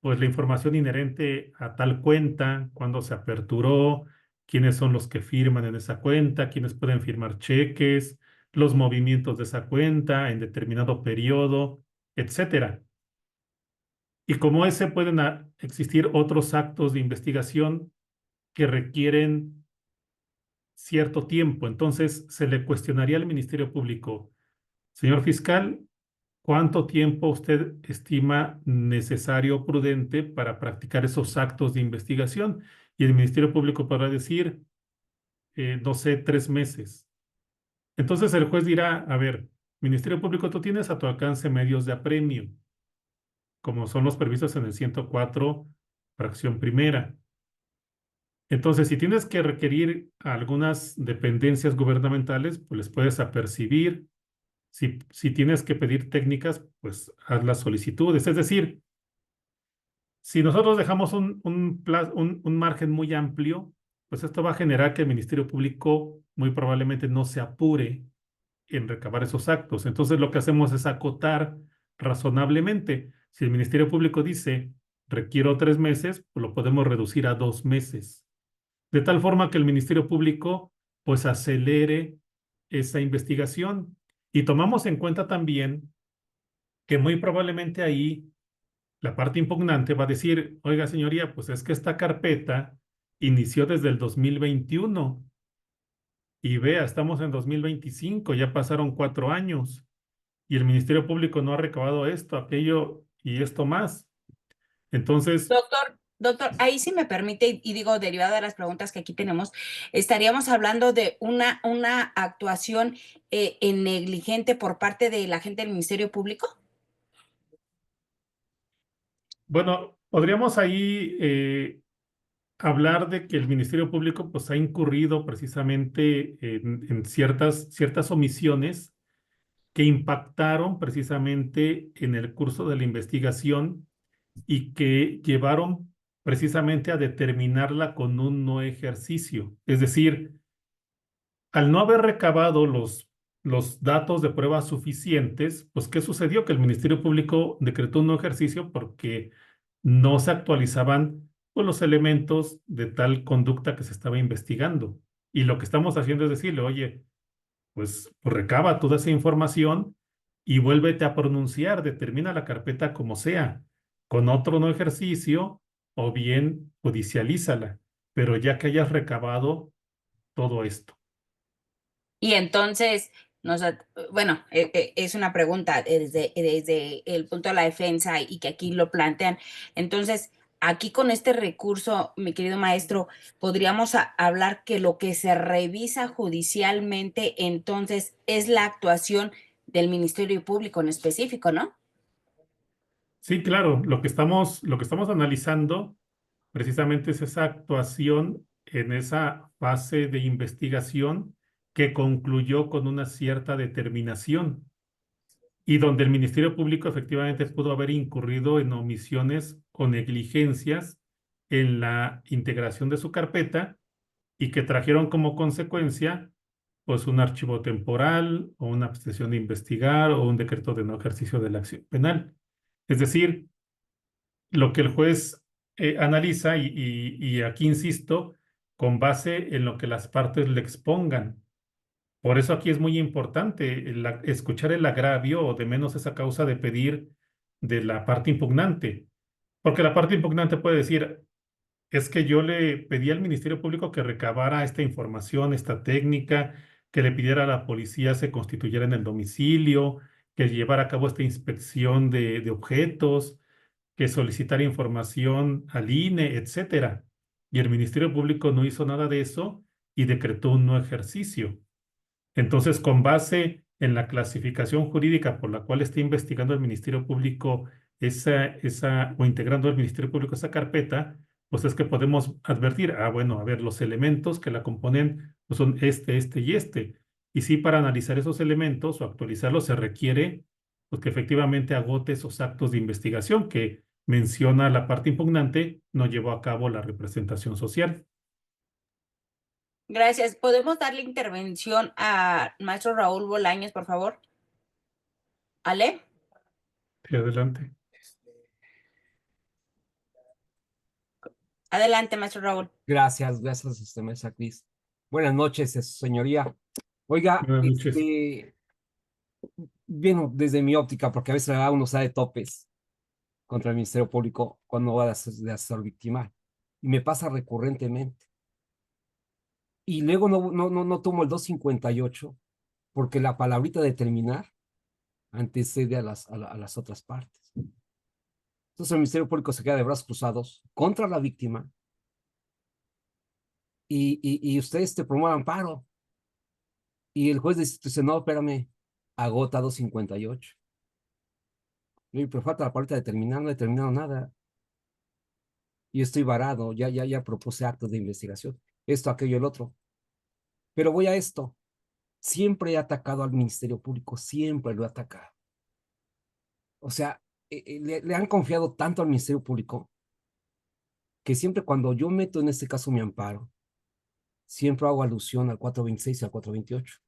pues la información inherente a tal cuenta, cuándo se aperturó, quiénes son los que firman en esa cuenta, quiénes pueden firmar cheques, los movimientos de esa cuenta en determinado periodo, etcétera. Y como ese pueden existir otros actos de investigación que requieren cierto tiempo. Entonces, se le cuestionaría al Ministerio Público, señor fiscal, ¿cuánto tiempo usted estima necesario o prudente para practicar esos actos de investigación? Y el Ministerio Público podrá decir, no sé, 3 meses. Entonces el juez dirá, a ver, Ministerio Público, tú tienes a tu alcance medios de apremio, como son los previstos en el 104, fracción primera. Entonces, si tienes que requerir a algunas dependencias gubernamentales, pues les puedes apercibir. Si tienes que pedir técnicas, pues haz las solicitudes. Es decir, si nosotros dejamos un margen muy amplio, pues esto va a generar que el Ministerio Público muy probablemente no se apure en recabar esos actos. Entonces, lo que hacemos es acotar razonablemente. Si el Ministerio Público dice, requiero 3 meses, pues lo podemos reducir a 2 meses. De tal forma que el Ministerio Público, pues, acelere esa investigación. Y tomamos en cuenta también que muy probablemente ahí la parte impugnante va a decir, oiga, señoría, pues es que esta carpeta inició desde el 2021 y vea, estamos en 2025, ya pasaron 4 años y el Ministerio Público no ha recabado esto, aquello y esto más. Entonces, Doctor, ahí sí me permite, y digo, derivado de las preguntas que aquí tenemos, estaríamos hablando de una actuación negligente por parte de la gente del Ministerio Público. bueno, podríamos ahí hablar de que el Ministerio Público pues ha incurrido precisamente en ciertas omisiones que impactaron precisamente en el curso de la investigación y que llevaron precisamente a determinarla con un no ejercicio. Es decir, al no haber recabado los datos de pruebas suficientes, pues ¿qué sucedió? Que el Ministerio Público decretó un no ejercicio porque no se actualizaban pues, los elementos de tal conducta que se estaba investigando. Y lo que estamos haciendo es decirle, oye, pues recaba toda esa información y vuélvete a pronunciar, determina la carpeta como sea, con otro no ejercicio o bien judicialízala, pero ya que hayas recabado todo esto. Y entonces, bueno, es una pregunta desde el punto de la defensa y que aquí lo plantean. Entonces, aquí con este recurso, mi querido maestro, podríamos hablar que lo que se revisa judicialmente, entonces, es la actuación del Ministerio Público en específico, ¿no? Sí, claro, lo que estamos analizando precisamente es esa actuación en esa fase de investigación que concluyó con una cierta determinación y donde el Ministerio Público efectivamente pudo haber incurrido en omisiones o negligencias en la integración de su carpeta y que trajeron como consecuencia pues un archivo temporal o una abstención de investigar o un decreto de no ejercicio de la acción penal. Es decir, lo que el juez analiza y aquí insisto, con base en lo que las partes le expongan. Por eso aquí es muy importante escuchar el agravio o de menos esa causa de pedir de la parte impugnante. Porque la parte impugnante puede decir, es que yo le pedí al Ministerio Público que recabara esta información, esta técnica, que le pidiera a la policía se constituyera en el domicilio, que llevara a cabo esta inspección de objetos, que solicitara información al INE, etcétera. Y el Ministerio Público no hizo nada de eso y decretó un no ejercicio. Entonces, con base en la clasificación jurídica por la cual está investigando el Ministerio Público o integrando el Ministerio Público esa carpeta, pues es que podemos advertir, bueno, a ver, los elementos que la componen pues son este y este. Y sí, para analizar esos elementos o actualizarlos se requiere pues, que efectivamente agote esos actos de investigación que menciona la parte impugnante, no llevó a cabo la representación social. Gracias. ¿Podemos darle intervención a maestro Raúl Bolaños, por favor? ¿Ale? Sí, adelante. Adelante, maestro Raúl. Gracias, maestra Cris. Buenas noches, señoría. Oiga, Buenas noches. bueno, desde mi óptica, porque a veces uno sale topes contra el Ministerio Público cuando va de asesor victimal. Y me pasa recurrentemente. Y luego no tomo el 258 porque la palabrita determinar antecede a las otras partes. Entonces el Ministerio Público se queda de brazos cruzados contra la víctima y ustedes te promuevan amparo. Y el juez dice, no, espérame, agota 258. Pero falta la palabrita determinar, no he determinado nada. Y estoy varado, ya propuse actos de investigación, esto, aquello, el otro. Pero voy a esto. Siempre he atacado al Ministerio Público, siempre lo he atacado. O sea, le han confiado tanto al Ministerio Público que siempre cuando yo meto en este caso mi amparo, siempre hago alusión al 426 y al 428.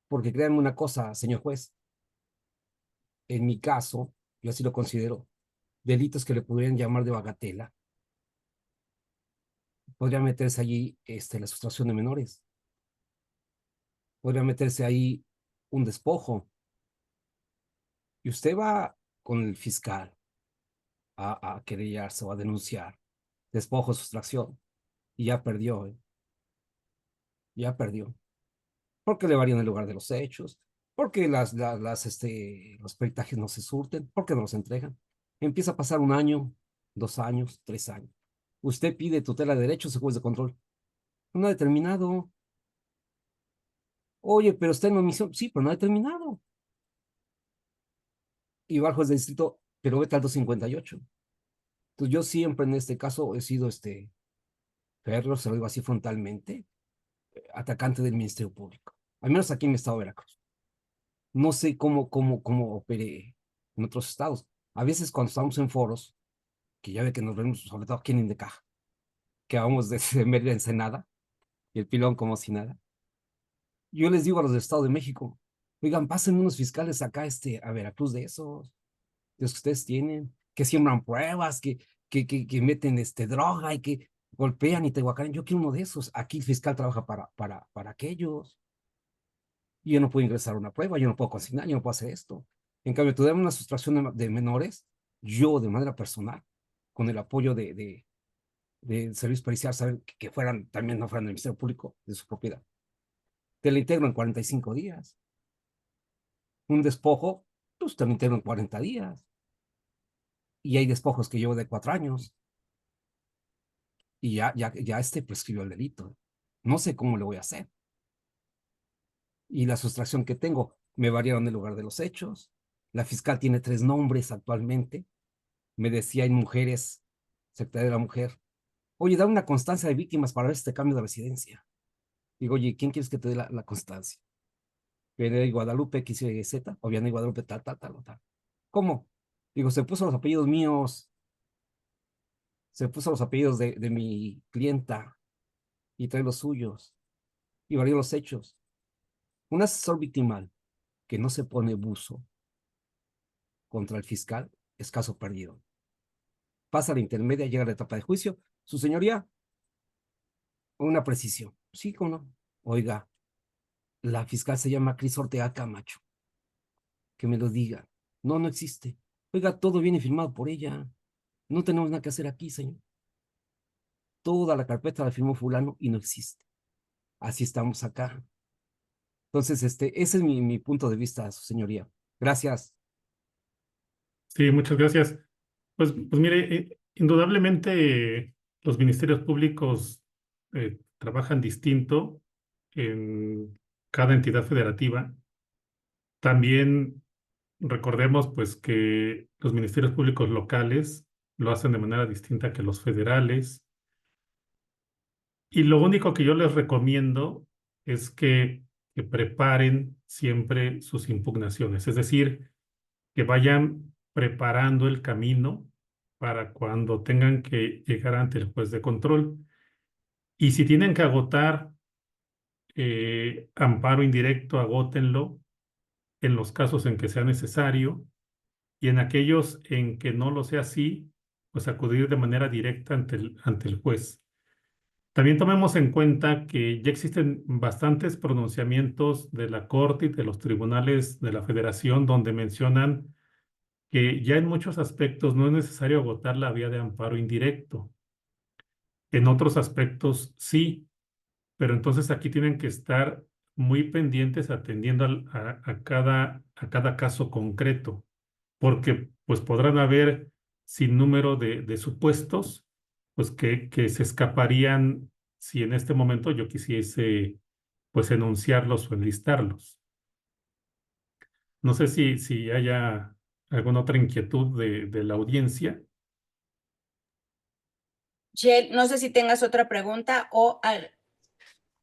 Porque créanme una cosa, señor juez, en mi caso, yo así lo considero, delitos que le podrían llamar de bagatela, podría meterse allí la sustracción de menores, podría meterse ahí un despojo, y usted va con el fiscal a querellarse o a denunciar despojo, sustracción, y ya perdió, ya perdió, porque le varían el lugar de los hechos, porque los peritajes no se surten, porque no los entregan. Empieza a pasar 1 año, 2 años, 3 años. Usted pide tutela de derechos, juez de control. No ha determinado. Oye, pero está en omisión. Sí, pero no ha determinado. Y va al juez de distrito, pero vete al 258. Entonces yo siempre en este caso he sido férreo, se lo digo así frontalmente, atacante del Ministerio Público. Al menos aquí en el estado de Veracruz. No sé cómo opere en otros estados. A veces cuando estamos en foros, que ya ve que nos vemos, sobre todo aquí en Indecaja, que vamos de Mérida a Ensenada, y el pilón como si nada. Yo les digo a los del Estado de México, oigan, pasen unos fiscales acá a Veracruz de los que ustedes tienen, que siembran pruebas, que meten droga y que golpean y tehuacaran. Yo quiero uno de esos. Aquí el fiscal trabaja para aquellos. Y yo no puedo ingresar una prueba, yo no puedo consignar, yo no puedo hacer esto. En cambio, tú dame una sustracción de menores, yo de manera personal, con el apoyo de servicios periciales, saber que también no fueran del Ministerio Público, de su propiedad. Te la integro en 45 días. Un despojo, pues te lo integro en 40 días. Y hay despojos que llevo de 4 años. Y ya prescribió el delito. No sé cómo le voy a hacer. Y la sustracción que tengo, me variaron el lugar de los hechos. La fiscal tiene 3 nombres actualmente. Me decía en mujeres, Secretaría de la Mujer, oye, da una constancia de víctimas para ver si te cambio de residencia. Digo, oye, ¿quién quieres que te dé la constancia? Viene Guadalupe, XYZ, o viene Guadalupe, tal. ¿Cómo? Digo, se puso los apellidos míos, se puso los apellidos de mi clienta y trae los suyos y varió los hechos. Un asesor victimal que no se pone buzo contra el fiscal es caso perdido. Pasa la intermedia, llega a la etapa de juicio. Su señoría, una precisión. Sí, ¿cómo no? Oiga, la fiscal se llama Cris Ortega Camacho. Que me lo diga. No, no existe. Oiga, todo viene firmado por ella. No tenemos nada que hacer aquí, señor. Toda la carpeta la firmó fulano y no existe. Así estamos acá. Entonces, ese es mi punto de vista, su señoría. Gracias. Sí, muchas gracias. Pues mire, indudablemente los ministerios públicos trabajan distinto en cada entidad federativa. También recordemos pues que los ministerios públicos locales lo hacen de manera distinta que los federales. Y lo único que yo les recomiendo es que preparen siempre sus impugnaciones, es decir, que vayan preparando el camino para cuando tengan que llegar ante el juez de control. Y si tienen que agotar amparo indirecto, agótenlo en los casos en que sea necesario y en aquellos en que no lo sea así, pues acudir de manera directa ante el juez. También tomemos en cuenta que ya existen bastantes pronunciamientos de la Corte y de los tribunales de la Federación donde mencionan que ya en muchos aspectos no es necesario agotar la vía de amparo indirecto. En otros aspectos sí, pero entonces aquí tienen que estar muy pendientes atendiendo a cada caso concreto, porque pues podrán haber sin número de supuestos pues que se escaparían si en este momento yo quisiese pues enunciarlos o enlistarlos. No sé si haya alguna otra inquietud de la audiencia. Shell, no sé si tengas otra pregunta o Sí,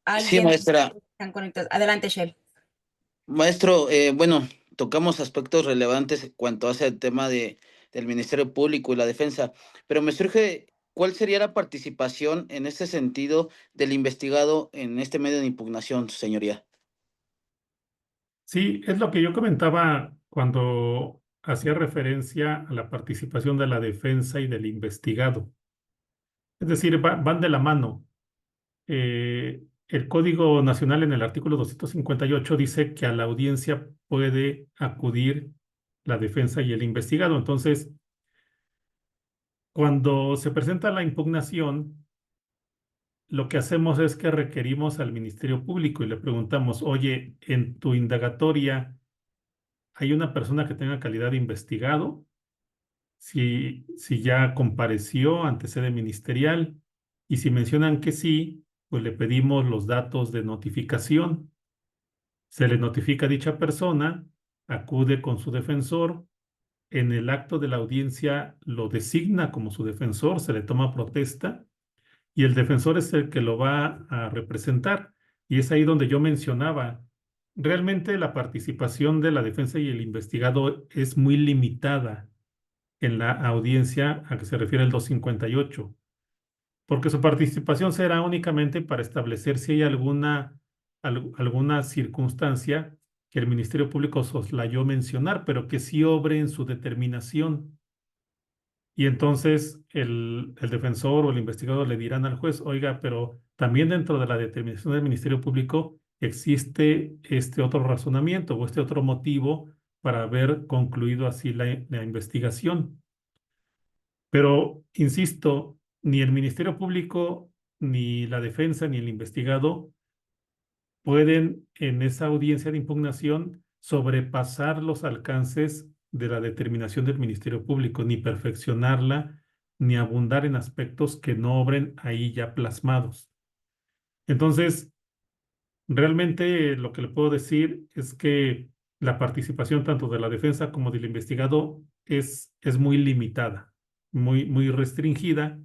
alguien maestra. están conectados. Adelante, Shell. Maestro, bueno, tocamos aspectos relevantes en cuanto hace el tema del Ministerio Público y la defensa, pero me surge, ¿cuál sería la participación en este sentido del investigado en este medio de impugnación, señoría? Sí, es lo que yo comentaba cuando hacía referencia a la participación de la defensa y del investigado. Es decir, van de la mano. El Código Nacional en el artículo 258 dice que a la audiencia puede acudir la defensa y el investigado. Entonces, cuando se presenta la impugnación, lo que hacemos es que requerimos al Ministerio Público y le preguntamos, oye, en tu indagatoria, ¿hay una persona que tenga calidad de investigado? Si ya compareció ante sede ministerial, y si mencionan que sí, pues le pedimos los datos de notificación. Se le notifica a dicha persona, acude con su defensor, en el acto de la audiencia lo designa como su defensor, se le toma protesta y el defensor es el que lo va a representar. Y es ahí donde yo mencionaba, realmente la participación de la defensa y el investigado es muy limitada en la audiencia a que se refiere el 258, porque su participación será únicamente para establecer si hay alguna circunstancia que el Ministerio Público soslayó mencionar, pero que sí obre en su determinación. Y entonces el defensor o el investigador le dirán al juez, oiga, pero también dentro de la determinación del Ministerio Público existe este otro razonamiento o este otro motivo para haber concluido así la investigación. Pero, insisto, ni el Ministerio Público, ni la defensa, ni el investigado pueden en esa audiencia de impugnación sobrepasar los alcances de la determinación del Ministerio Público, ni perfeccionarla, ni abundar en aspectos que no obren ahí ya plasmados. Entonces, realmente lo que le puedo decir es que la participación tanto de la defensa como del investigado es muy limitada, muy restringida,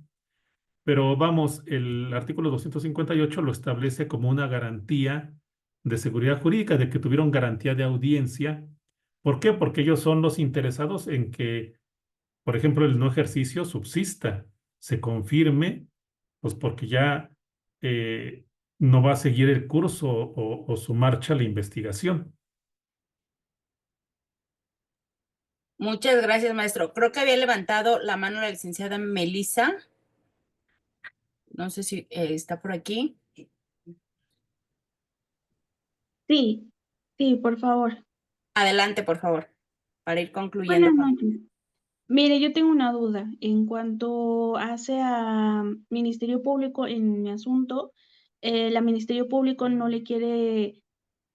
pero vamos, el artículo 258 lo establece como una garantía de seguridad jurídica, de que tuvieron garantía de audiencia. ¿Por qué? Porque ellos son los interesados en que, por ejemplo, el no ejercicio subsista, se confirme, pues porque ya eh, no va a seguir el curso o su marcha la investigación. Muchas gracias, maestro. Creo que había levantado la mano la licenciada Melissa. No sé si está por aquí. Sí, sí, por favor. Adelante, por favor, para ir concluyendo. Buenas noches. Mire, yo tengo una duda en cuanto hace a Ministerio Público en mi asunto. La Ministerio Público no le quiere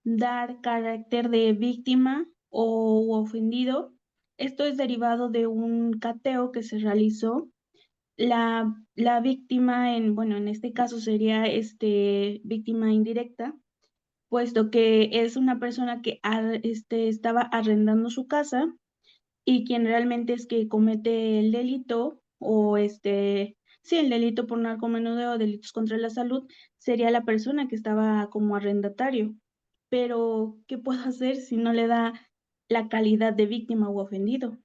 dar carácter de víctima o ofendido. Esto es derivado de un cateo que se realizó. La víctima, bueno, en este caso sería víctima indirecta, puesto que es una persona que estaba arrendando su casa y quien realmente es que comete el delito o sí, el delito por narcomenudeo o delitos contra la salud sería la persona que estaba como arrendatario. Pero, ¿qué puedo hacer si no le da la calidad de víctima o ofendido?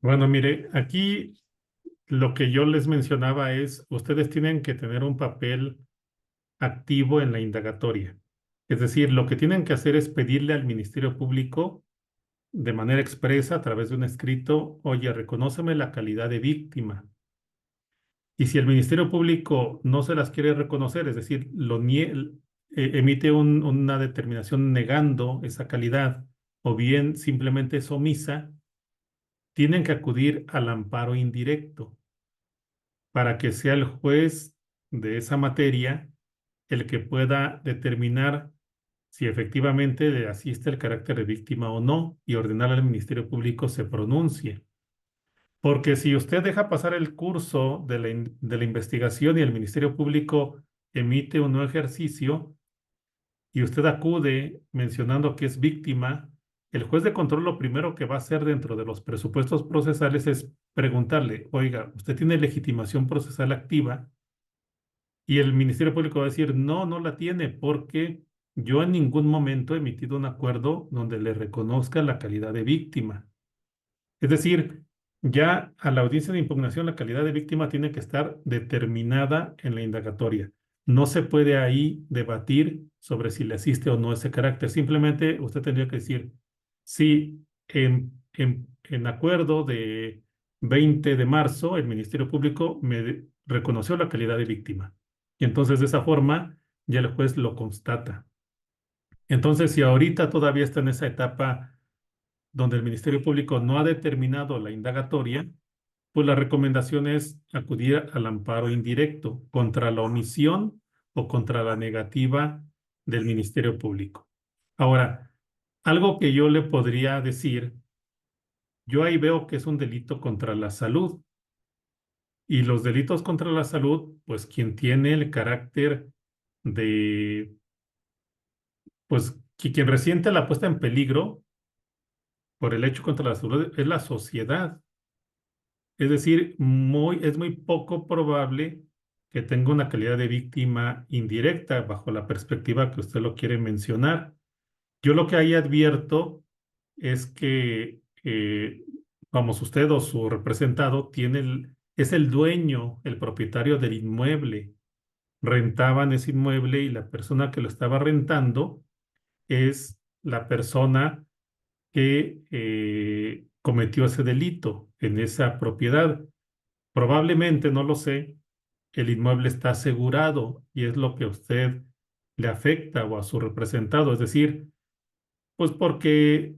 Bueno, mire, aquí lo que yo les mencionaba es, ustedes tienen que tener un papel activo en la indagatoria. Es decir, lo que tienen que hacer es pedirle al Ministerio Público de manera expresa a través de un escrito, oye, reconóceme la calidad de víctima. Y si el Ministerio Público no se las quiere reconocer, es decir, emite una determinación negando esa calidad, o bien simplemente es omisa, tienen que acudir al amparo indirecto para que sea el juez de esa materia el que pueda determinar si efectivamente le asiste el carácter de víctima o no y ordenar al Ministerio Público se pronuncie. Porque si usted deja pasar el curso de la investigación y el Ministerio Público emite un nuevo ejercicio y usted acude mencionando que es víctima, el juez de control lo primero que va a hacer dentro de los presupuestos procesales es preguntarle, oiga, ¿usted tiene legitimación procesal activa? Y el Ministerio Público va a decir, no, no la tiene porque yo en ningún momento he emitido un acuerdo donde le reconozca la calidad de víctima. Es decir, ya a la audiencia de impugnación la calidad de víctima tiene que estar determinada en la indagatoria. No se puede ahí debatir sobre si le asiste o no ese carácter. Simplemente usted tendría que decir, sí, en acuerdo de 20 de marzo, el Ministerio Público me reconoció la calidad de víctima. Y entonces de esa forma ya el juez lo constata. Entonces, si ahorita todavía está en esa etapa donde el Ministerio Público no ha determinado la indagatoria, pues la recomendación es acudir al amparo indirecto contra la omisión o contra la negativa del Ministerio Público. Ahora, algo que yo le podría decir, yo ahí veo que es un delito contra la salud. Y los delitos contra la salud, pues quien tiene el carácter de, pues quien resiente la puesta en peligro por el hecho contra la salud es la sociedad. Es decir, es muy poco probable que tenga una calidad de víctima indirecta bajo la perspectiva que usted lo quiere mencionar. Yo lo que ahí advierto es que, vamos, usted o su representado es el dueño, el propietario del inmueble. Rentaban ese inmueble y la persona que lo estaba rentando es la persona que cometió ese delito en esa propiedad. Probablemente, no lo sé, el inmueble está asegurado y es lo que a usted le afecta o a su representado. Es decir, pues porque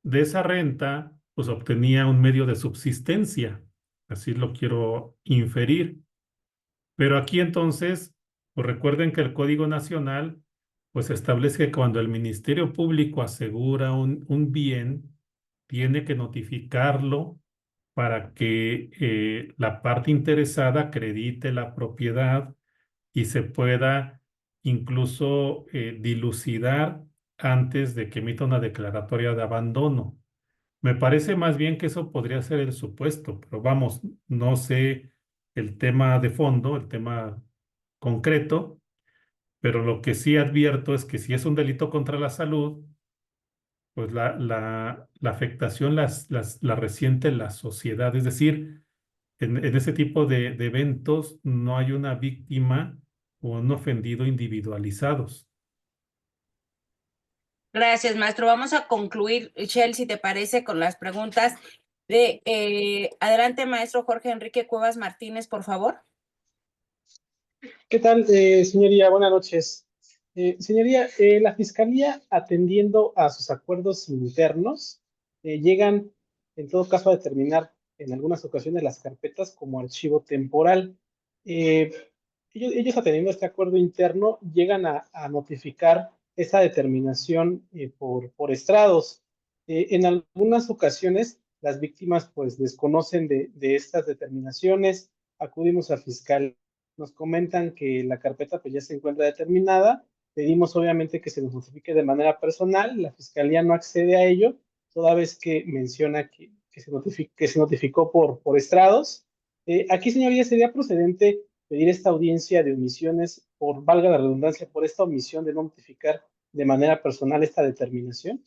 de esa renta, pues obtenía un medio de subsistencia. Así lo quiero inferir. Pero aquí entonces, pues recuerden que el Código Nacional, pues establece que cuando el Ministerio Público asegura un bien, tiene que notificarlo para que la parte interesada acredite la propiedad y se pueda incluso dilucidar antes de que emita una declaratoria de abandono. Me parece más bien que eso podría ser el supuesto, pero vamos, no sé el tema de fondo, el tema concreto, pero lo que sí advierto es que si es un delito contra la salud, pues la afectación la resiente la sociedad. Es decir, en ese tipo de eventos no hay una víctima o un ofendido individualizados. Gracias, maestro. Vamos a concluir, Shell, si te parece, con las preguntas de adelante, maestro Jorge Enrique Cuevas Martínez, por favor. ¿Qué tal, señoría? Buenas noches. Señoría, la Fiscalía, atendiendo a sus acuerdos internos, llegan, en todo caso, a determinar en algunas ocasiones las carpetas como archivo temporal. Ellos atendiendo a este acuerdo interno, llegan a notificar esa determinación por estrados. En algunas ocasiones, las víctimas pues desconocen de estas determinaciones, acudimos a fiscal, nos comentan que la carpeta pues ya se encuentra determinada, pedimos obviamente que se nos notifique de manera personal, la fiscalía no accede a ello, toda vez que menciona que se notificó por estrados. Aquí, señoría, sería procedente pedir esta audiencia de omisiones, por valga la redundancia, por esta omisión de no notificar de manera personal esta determinación.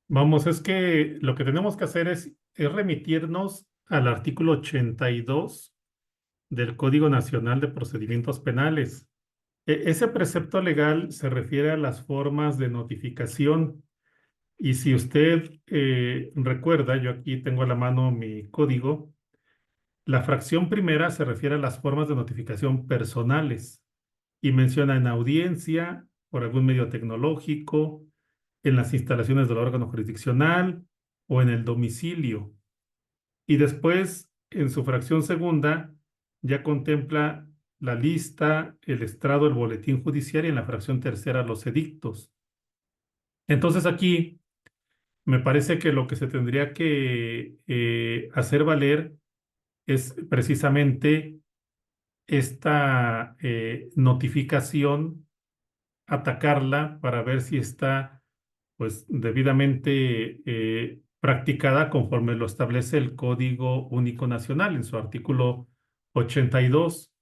Vamos, es que lo que tenemos que hacer es remitirnos al artículo 82 del Código Nacional de Procedimientos Penales, Ese precepto legal se refiere a las formas de notificación. Y si usted recuerda, yo aquí tengo a la mano mi código, la fracción primera se refiere a las formas de notificación personales y menciona en audiencia, por algún medio tecnológico, en las instalaciones del órgano jurisdiccional o en el domicilio. Y después, en su fracción segunda, ya contempla la lista, el estrado, el boletín judicial y en la fracción tercera los edictos. Entonces aquí me parece que lo que se tendría que hacer valer es precisamente esta notificación, atacarla para ver si está pues debidamente practicada conforme lo establece el Código Único Nacional en su artículo 82.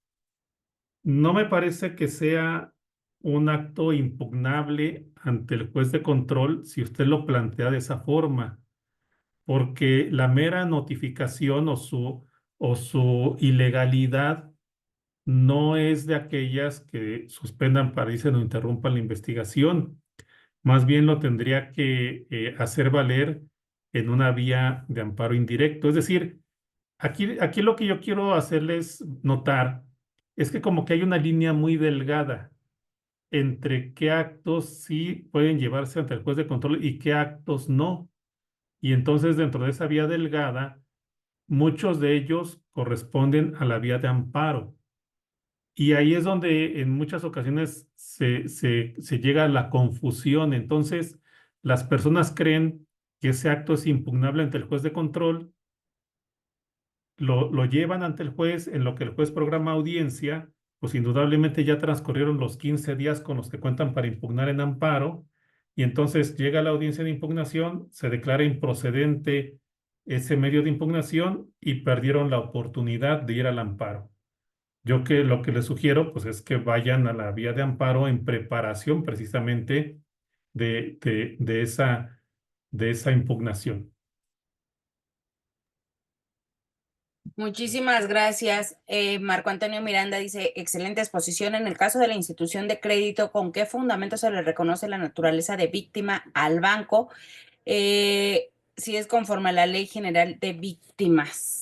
No me parece que sea un acto impugnable ante el juez de control si usted lo plantea de esa forma, porque la mera notificación o su ilegalidad no es de aquellas que suspendan, paralizan o interrumpan la investigación. Más bien lo tendría que hacer valer en una vía de amparo indirecto. Es decir, aquí lo que yo quiero hacerles notar es que como que hay una línea muy delgada entre qué actos sí pueden llevarse ante el juez de control y qué actos no. Y entonces dentro de esa vía delgada, muchos de ellos corresponden a la vía de amparo. Y ahí es donde en muchas ocasiones se llega a la confusión. Entonces, las personas creen que ese acto es impugnable ante el juez de control, lo llevan ante el juez, en lo que el juez programa audiencia, pues indudablemente ya transcurrieron los 15 días con los que cuentan para impugnar en amparo, y entonces llega la audiencia de impugnación, se declara improcedente ese medio de impugnación y perdieron la oportunidad de ir al amparo. Yo lo que les sugiero pues es que vayan a la vía de amparo en preparación precisamente de esa impugnación. Muchísimas gracias. Marco Antonio Miranda dice, excelente exposición. En el caso de la institución de crédito, ¿con qué fundamento se le reconoce la naturaleza de víctima al banco? Si es conforme a la Ley General de Víctimas.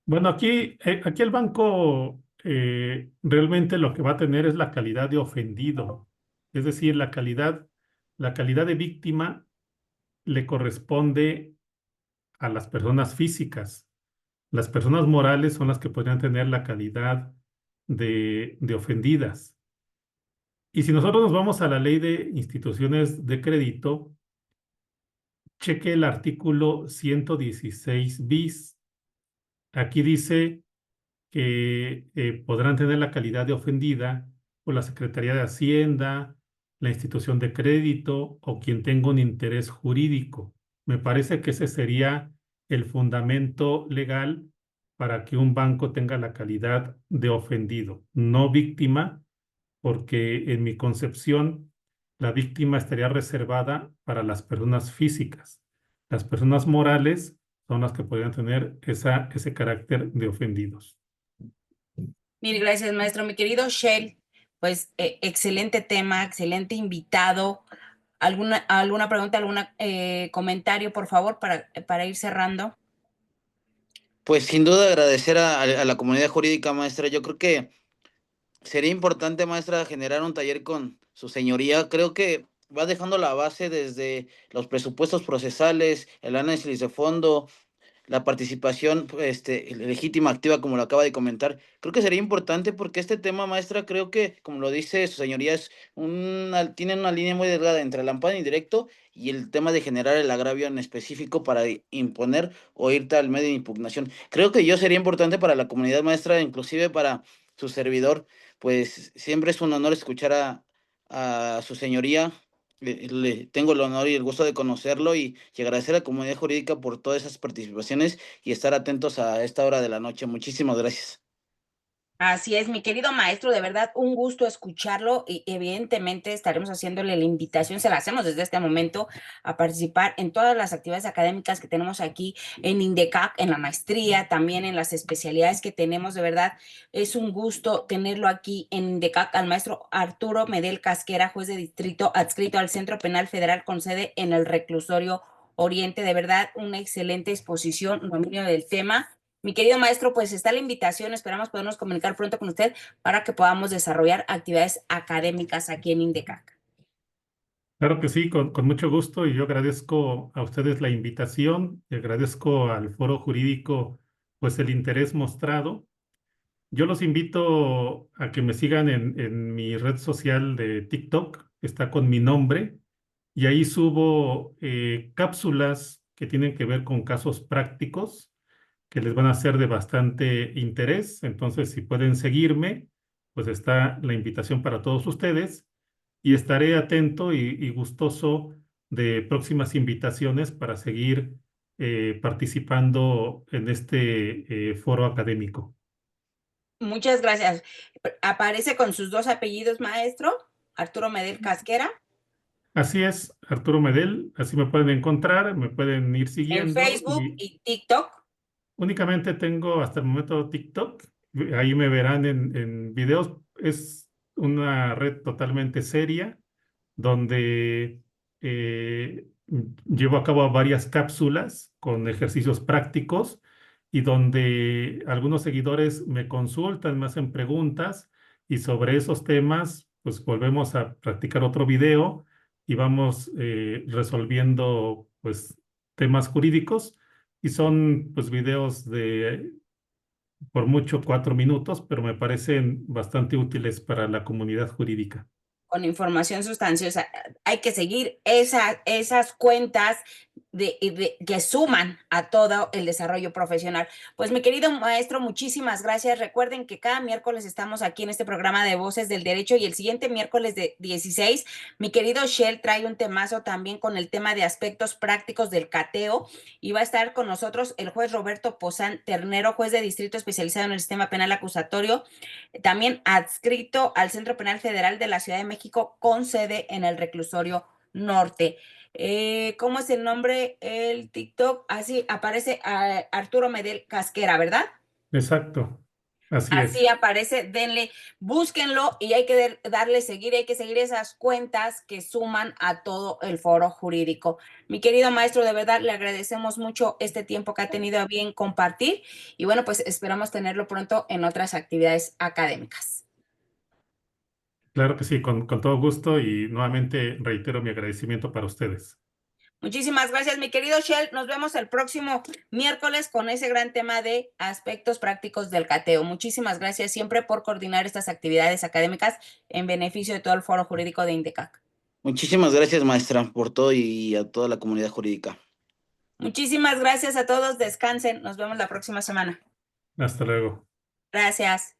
Bueno, aquí el banco realmente lo que va a tener es la calidad de ofendido. Es decir, la calidad de víctima le corresponde a las personas físicas. Las personas morales son las que podrían tener la calidad de ofendidas. Y si nosotros nos vamos a la ley de instituciones de crédito, cheque el artículo 116 bis. Aquí dice que podrán tener la calidad de ofendida por la Secretaría de Hacienda, la institución de crédito o quien tenga un interés jurídico. Me parece que ese sería el fundamento legal para que un banco tenga la calidad de ofendido, no víctima, porque en mi concepción la víctima estaría reservada para las personas físicas. Las personas morales son las que podrían tener ese carácter de ofendidos. Mil gracias, maestro. Mi querido Shell, pues excelente tema, excelente invitado. ¿Alguna pregunta, algún comentario, por favor, para ir cerrando? Pues sin duda agradecer a la comunidad jurídica, maestra. Yo creo que sería importante, maestra, generar un taller con su señoría. Creo que va dejando la base desde los presupuestos procesales, el análisis de fondo, la participación legítima, activa, como lo acaba de comentar. Creo que sería importante porque este tema, maestra, creo que, como lo dice su señoría, tiene una línea muy delgada entre el amparo indirecto y el tema de generar el agravio en específico para imponer o irte al medio de impugnación. Creo que sería importante para la comunidad, maestra, inclusive para su servidor, pues siempre es un honor escuchar a su señoría. Le tengo el honor y el gusto de conocerlo y agradecer a la comunidad jurídica por todas esas participaciones y estar atentos a esta hora de la noche. Muchísimas gracias. Así es, mi querido maestro, de verdad un gusto escucharlo y evidentemente estaremos haciéndole la invitación, se la hacemos desde este momento, a participar en todas las actividades académicas que tenemos aquí en INDECAC, en la maestría, también en las especialidades que tenemos. De verdad es un gusto tenerlo aquí en INDECAC al maestro Arturo Medel Casquera, juez de distrito adscrito al Centro Penal Federal con sede en el Reclusorio Oriente. De verdad una excelente exposición, dominio del tema. Mi querido maestro, pues está la invitación, esperamos podernos comunicar pronto con usted para que podamos desarrollar actividades académicas aquí en INDECAC. Claro que sí, con mucho gusto, y yo agradezco a ustedes la invitación y agradezco al Foro Jurídico pues el interés mostrado. Yo los invito a que me sigan en mi red social de TikTok, está con mi nombre, y ahí subo cápsulas que tienen que ver con casos prácticos que les van a ser de bastante interés. Entonces, si pueden seguirme, pues está la invitación para todos ustedes, y estaré atento y gustoso de próximas invitaciones para seguir participando en este foro académico. Muchas gracias. ¿Aparece con sus dos apellidos, maestro? Arturo Medel Casquera. Así es, Arturo Medel, así me pueden encontrar, me pueden ir En siguiendo, Facebook y y TikTok. únicamente tengo hasta el momento TikTok. Ahí me verán en videos. Es una red totalmente seria donde llevo a cabo varias cápsulas con ejercicios prácticos, y donde algunos seguidores me consultan, me hacen preguntas, y sobre esos temas pues volvemos a practicar otro video y vamos resolviendo pues temas jurídicos, y son pues videos de por mucho 4 minutos, pero me parecen bastante útiles para la comunidad jurídica. Con información sustanciosa. Hay que seguir esas cuentas que suman a todo el desarrollo profesional. Pues mi querido maestro, muchísimas gracias. Recuerden que cada miércoles estamos aquí en este programa de Voces del Derecho, y el siguiente miércoles de 16, mi querido Shell trae un temazo también con el tema de aspectos prácticos del cateo, y va a estar con nosotros el juez Roberto Pozán Ternero, juez de distrito especializado en el sistema penal acusatorio, también adscrito al Centro Penal Federal de la Ciudad de México con sede en el Reclusorio Norte. ¿Cómo es el nombre? El TikTok, así aparece Arturo Medel Casquera, ¿verdad? Exacto, así Así es. aparece, denle, búsquenlo, y hay que darle seguir, hay que seguir esas cuentas que suman a todo el foro jurídico. Mi querido maestro, de verdad le agradecemos mucho este tiempo que ha tenido a bien compartir, y bueno, pues esperamos tenerlo pronto en otras actividades académicas. Claro que sí, con todo gusto, y nuevamente reitero mi agradecimiento para ustedes. Muchísimas gracias, mi querido Shell. Nos vemos el próximo miércoles con ese gran tema de aspectos prácticos del cateo. Muchísimas gracias siempre por coordinar estas actividades académicas en beneficio de todo el foro jurídico de INDECAC. Muchísimas gracias, maestra, por todo y a toda la comunidad jurídica. Muchísimas gracias a todos. Descansen. Nos vemos la próxima semana. Hasta luego. Gracias.